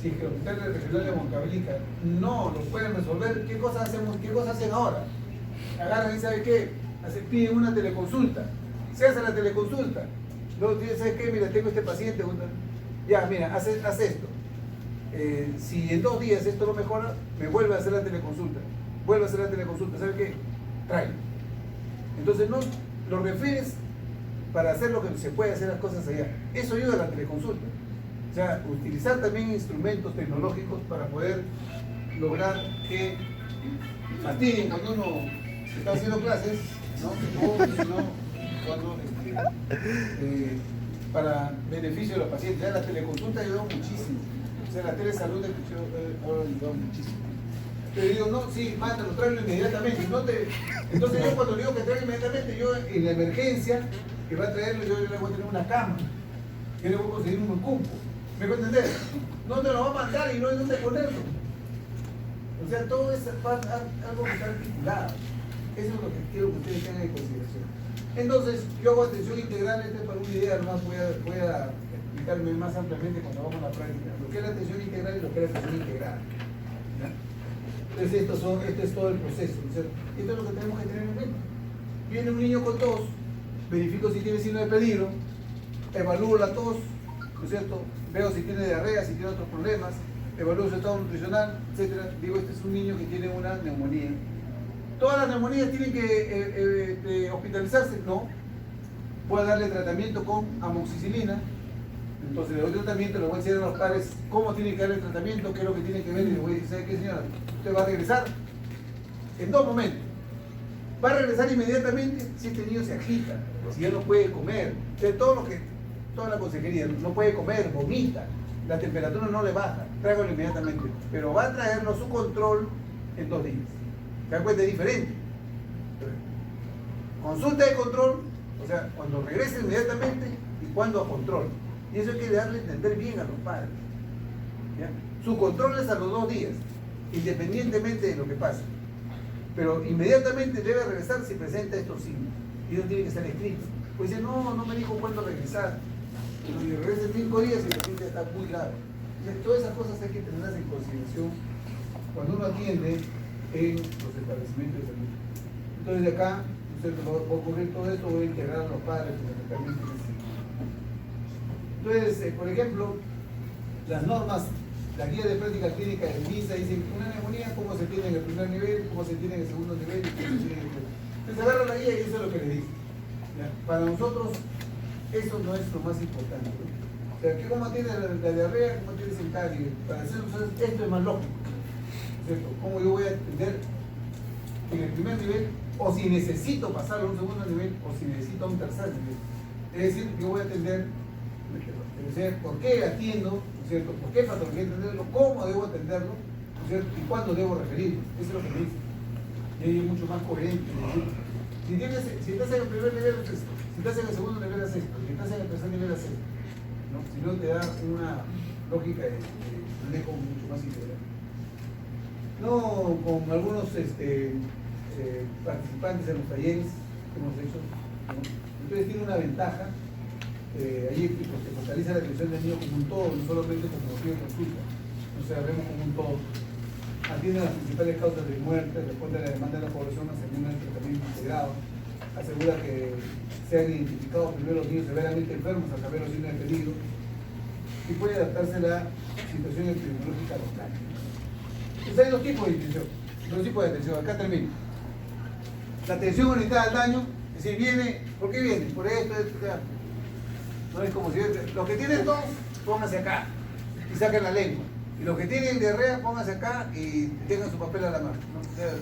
Si es que el hospital regional de Huancavelica no lo pueden resolver, ¿qué cosas hacemos? ¿Qué cosas hacen ahora? Agarran y ¿sabe qué? Piden una teleconsulta. Se hace la teleconsulta. Luego ¿sabes qué? Mira, tengo este paciente. Ya, mira, haz esto. Si en 2 días esto no mejora, me vuelve a hacer la teleconsulta. Vuelve a hacer la teleconsulta. ¿Sabe qué? Trae. Entonces no lo refieres para hacer lo que se puede hacer las cosas allá. Eso ayuda a la teleconsulta. O sea, utilizar también instrumentos tecnológicos para poder lograr que fastidien cuando uno está haciendo clases, ¿no? O si no, cuando para beneficio de los pacientes. Ya la teleconsulta ayudó muchísimo. O sea, la telesalud ha ayudado muchísimo. Pero digo, no, sí, mándalo, tráelo inmediatamente. Entonces yo cuando digo que traigo inmediatamente, yo en la emergencia que va a traerlo, yo le voy a tener una cama. Yo le voy a conseguir un cupo. ¿Me puede entender? No te lo va a mandar y no hay dónde ponerlo. O sea, todo es algo que está articulado. Eso es lo que quiero que ustedes tengan en consideración. Entonces, yo hago atención integral, para una idea, además voy a explicarme más ampliamente cuando vamos a la práctica. Lo que es la atención integral y lo que es la atención integral. ¿Ya? Entonces, este es todo el proceso. O sea, esto es lo que tenemos que tener en mente. Viene un niño con tos, verifico si tiene signo de peligro, evalúo la tos, ¿no es cierto? Veo si tiene diarrea, si tiene otros problemas, evalúo su estado nutricional, etc. Digo, este es un niño que tiene una neumonía. ¿Todas las neumonías tienen que hospitalizarse? No. Puedo darle tratamiento con amoxicilina. Entonces le doy tratamiento, le voy a enseñar a los padres cómo tiene que darle el tratamiento, qué es lo que tiene que ver, y le voy a decir, ¿sabe qué, señora? Usted va a regresar en 2 momentos. Va a regresar inmediatamente si este niño se agita, si ya no puede comer, toda la consejería, no puede comer, vomita, la temperatura no le baja, tráigalo inmediatamente, pero va a traerlo a su control en 2 días. ¿Se dan cuenta? Es diferente. Consulta de control, o sea, cuando regrese inmediatamente y cuando a control. Y eso hay que darle a entender bien a los padres. ¿Ya? Su control es a los 2 días, independientemente de lo que pase. Pero inmediatamente debe regresar si presenta estos signos. Y eso tiene que estar escrito. Pues dice, no me dijo cuándo regresar. Y regresa en 5 días y la gente está muy grave. Entonces, todas esas cosas hay que tenerlas en consideración cuando uno atiende en los establecimientos de salud. Entonces de acá, va a ocurrir todo esto, voy a integrar a los padres fundamentalmente. Entonces, por ejemplo, las normas, la guía de práctica clínica del MISA dicen una neumonía, cómo se tiene en el primer nivel, cómo se tiene en el segundo nivel y cómo se tiene en el tercer. Entonces agarra la guía y eso es lo que le dice. ¿Ya? Para nosotros, eso no es lo más importante, ¿no? O sea, que cómo tiene la diarrea, cómo tiene el carie. Para hacer esto es más lógico, ¿cierto? ¿Cómo yo voy a atender en el primer nivel? O si necesito pasarlo a un segundo nivel, o si necesito a un tercer nivel. Es decir, yo voy a atender, ¿por qué atiendo? ¿No es cierto? ¿Por qué patología atenderlo? ¿Cómo debo atenderlo? ¿No es cierto? ¿Y cuándo debo referirlo? Eso es lo que me dice. Y ahí es mucho más coherente. Si estás en el primer nivel, es esto. Si estás en el segundo nivel, es esto. Si estás en el tercer nivel, es esto. ¿No? Si no, te da una lógica de manejo mucho más integral. No con algunos participantes en los talleres que hemos hecho, ¿no? Entonces tiene una ventaja. Allí porque focaliza la atención del niño como un todo, no solamente como motivo de consulta. O sea, vemos como un todo. Atiende las principales causas de muerte, responde a la demanda de la población, asegura el tratamiento integrado, asegura que sean identificados primero los niños severamente enfermos a saber los signos de peligro y puede adaptarse a la situación epidemiológica local. Entonces hay 2 tipos de intervención. Los tipos de atención, acá termino. La atención orientada al daño, es decir, viene, ¿por qué viene? Por esto, ya. No es como si los que tienen tos, pónganse acá y saquen la lengua. Y los que tienen diarrea, pónganse acá y tengan su papel a la mano, ¿no? O sea,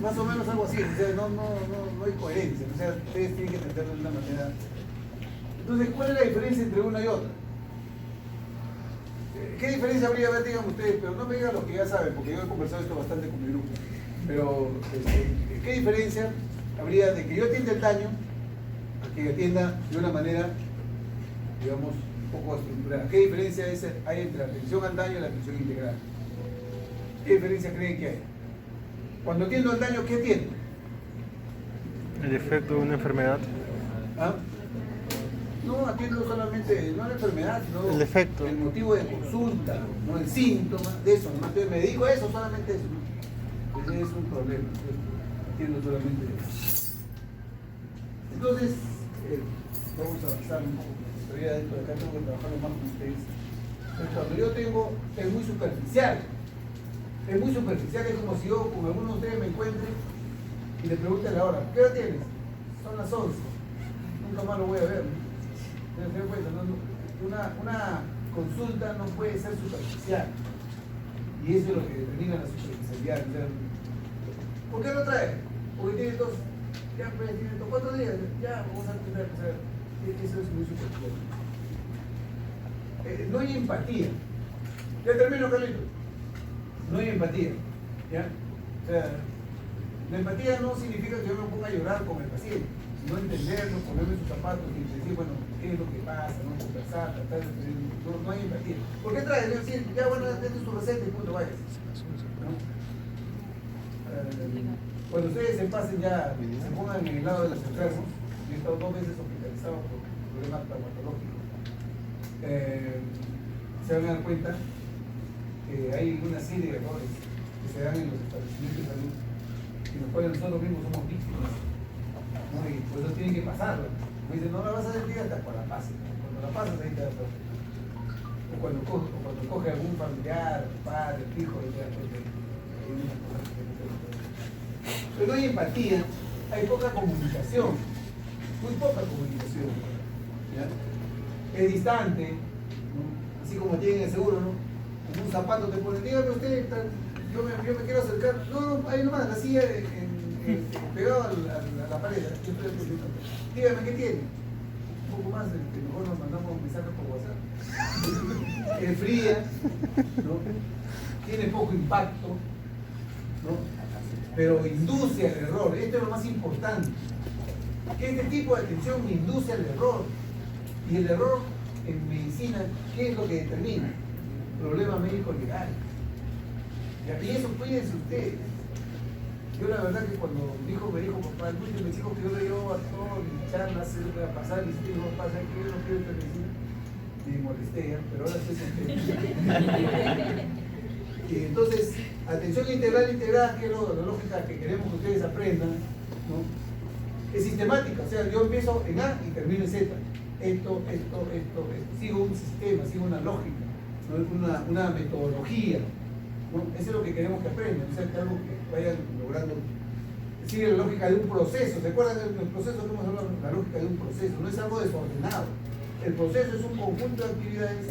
más o menos algo así, o sea, no hay coherencia, o sea, ustedes tienen que entenderlo de una manera. Entonces, ¿cuál es la diferencia entre una y otra? ¿Qué diferencia habría? A ver, digan ustedes, pero no me digan los que ya saben, porque yo he conversado esto bastante con mi grupo. Pero, ¿qué diferencia habría de que yo atienda el daño a que atienda de una manera, digamos, un poco estructurada? ¿Qué diferencia hay entre la atención al daño y la atención integral? ¿Qué diferencia creen que hay? Cuando atiendo al daño, ¿qué atiendo? El efecto de una enfermedad. ¿Ah? No atiendo solamente, no la enfermedad, sino el efecto, el motivo de consulta, no el síntoma de eso. ¿No? Entonces me dedico a eso, solamente eso. ¿No? Ese es un problema. Atiendo solamente eso. Entonces, vamos a avanzar un poco. Todavía dentro de acá tengo que trabajarlo más con ustedes. Entonces, cuando yo tengo, es muy superficial. Es muy superficial, es como si yo con alguno de ustedes me encuentre y le pregunte la hora. ¿Qué hora tienes? Son las 11. Nunca más lo voy a ver. ¿No? Una consulta no puede ser superficial. Y eso es lo que determina la superficialidad. O sea, ¿por qué lo trae? Porque tiene tos. Ya, pues, tiene tos. ¿Cuántos días? Ya, vamos a tener que saber. Eso es muy superficial. No hay empatía. Ya termino, Carlito. No hay empatía. ¿Ya? O sea, la empatía no significa que yo me ponga a llorar con el paciente, sino entenderlo, ponerme sus zapatos y decir, bueno, ¿qué es lo que pasa? No conversar, tratar de... No hay empatía. ¿Por qué traes? Yo decir, ya bueno, esta es tu receta y punto, vayas. ¿No? Cuando ustedes se pasen ya, se pongan en el lado de los enfermos, yo he estado 2 veces hospitalizado por problemas traumatológicos, se van a dar cuenta que hay una serie de errores que se dan en los establecimientos de salud, en los cuales nosotros mismos somos víctimas, ¿no? Y por eso tienen que pasarla. Me dicen, no la vas a sentir hasta cuando la pases. Cuando la pasas ahí te das cuenta. O cuando coge algún familiar, padre, hijo, y te das cuenta. Pero no hay empatía, hay poca comunicación, muy poca comunicación. ¿Ya? Es distante, ¿no? Así como tienen el seguro, ¿no? En un zapato te ponen, dígame usted, yo me quiero acercar, no, ahí nomás, la silla pegado a la pared, dígame qué tiene. Un poco más, mejor nos mandamos mensajes por WhatsApp. Es fría, ¿no? Tiene poco impacto, ¿no? Pero induce al error. Esto es lo más importante, que este tipo de atención induce al error. Y el error en medicina, ¿qué es lo que determina? Problema médico legal. Y eso cuídense ustedes. Yo la verdad que cuando mi hijo me dijo, papá, el último me dijo que yo le llevo a todas mis charlas, se lo voy a pasar, y si no pasa que yo no quiero esta medicina, me molesté ya, pero ahora estoy contento. Y entonces, atención integral, que es la lógica que queremos que ustedes aprendan, ¿no? Es sistemática, o sea, yo empiezo en A y termino en Z. Esto. Sigo un sistema, sigo una lógica, ¿no? una metodología, ¿no? Eso es lo que queremos que aprendan, o sea, que algo que vayan logrando. Sigue la lógica de un proceso. ¿Se acuerdan del proceso que hemos hablado? La lógica de un proceso, no es algo desordenado. El proceso es un conjunto de actividades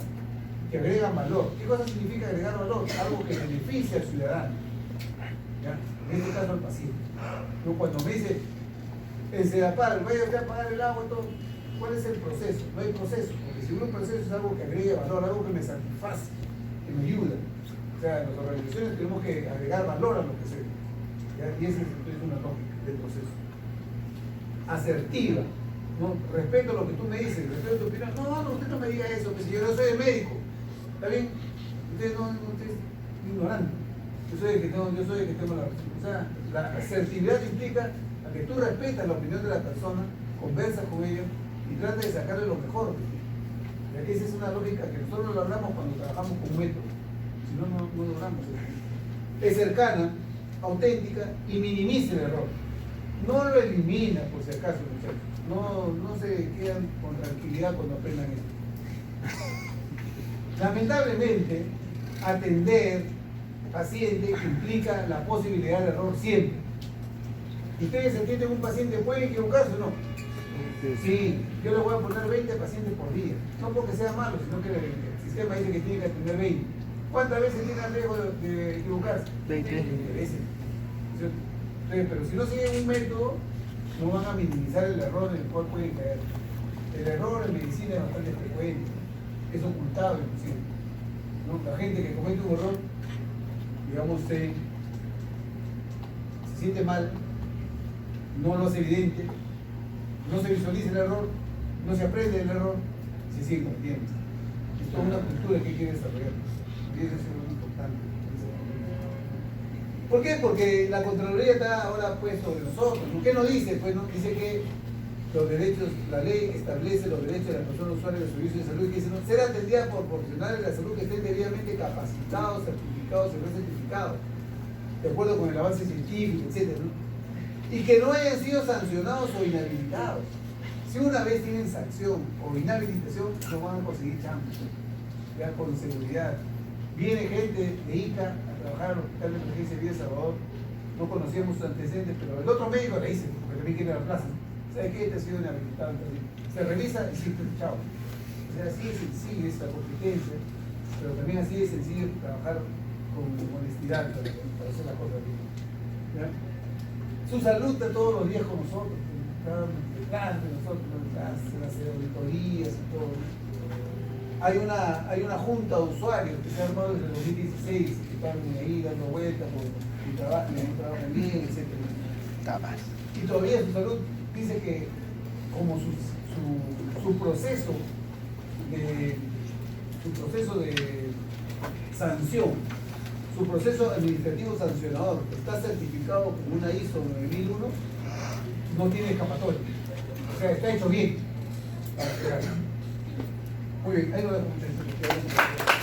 que agregan valor. ¿Qué cosa significa agregar valor? Algo que beneficia al ciudadano, ¿ya? En este caso al paciente. ¿No? Cuando me dice, se apaga, voy a apagar el agua, todo. ¿Cuál es el proceso? No hay proceso, porque si un proceso es algo que agregue valor, algo que me satisface, que me ayuda. O sea, en las organizaciones tenemos que agregar valor a lo que sea. ¿Ya? Y esa es una lógica del proceso. Asertiva, ¿no? Respeto lo que tú me dices, respeto tu opinión. No, usted no me diga eso, que si yo no soy el médico. ¿Está bien? Usted es ignorante. Yo soy el que tengo la razón. O sea, la asertividad implica a que tú respetas la opinión de la persona, conversas con ella y tratas de sacarle lo mejor. Esa es una lógica que nosotros lo hablamos cuando trabajamos con métodos. Si no, no logramos eso. Es cercana, auténtica y minimiza el error. No lo elimina, por si acaso, muchachos. No se quedan con tranquilidad cuando aprendan esto. Lamentablemente, atender paciente implica la posibilidad de error siempre. ¿Y ustedes entienden un paciente puede equivocarse o no? Sí, yo le voy a poner 20 pacientes por día. No porque sea malo, sino que el sistema dice que tiene que atender 20. ¿Cuántas veces tiene el riesgo de equivocarse? 20 veces. Pero si no siguen un método, no van a minimizar el error en el cual pueden caer. El error en medicina es bastante frecuente, es ocultado inclusive. ¿No? La gente que comete un error, digamos, se siente mal, no lo hace evidente, no se visualiza el error, no se aprende del error, se sigue cometiendo. Esto es una cultura que hay que desarrollar. Y eso es muy importante. ¿Por qué? Porque la Contraloría está ahora pues sobre nosotros. ¿Por qué no dice? Pues no dice que los derechos, la ley establece los derechos de la persona usuaria de los servicios de salud, que dice, no, ser atendida por profesionales de la salud que estén debidamente capacitados, certificados y recertificados, de acuerdo con el avance científico, etc., ¿no? Y que no hayan sido sancionados o inhabilitados. Si una vez tienen sanción o inhabilitación, no van a conseguir chamba, ya con seguridad. Viene gente de ICA a trabajar al Hospital de Emergencia de Villa Salvador, no conocíamos sus antecedentes, pero el otro médico le dice, porque también quiere la plaza, ¿sabe qué? Te ha sido inhabilitado. Se revisa y sí, chao. O sea, así es sencillo esta competencia, pero también así es sencillo trabajar con honestidad para hacer las cosas bien. ¿Ya? Su salud está todos los días con nosotros, está detrás de nosotros, hace las auditorías y todo. Hay una junta de usuarios que se ha armado desde el 2016, que están ahí dando vueltas por el trabajo bien, etc. Y todavía su salud dice que como su proceso de sanción, su proceso administrativo sancionador está certificado como una ISO 9001, no tiene escapatoria. O sea, está hecho bien. Muy bien, ahí lo dejo, muchachos.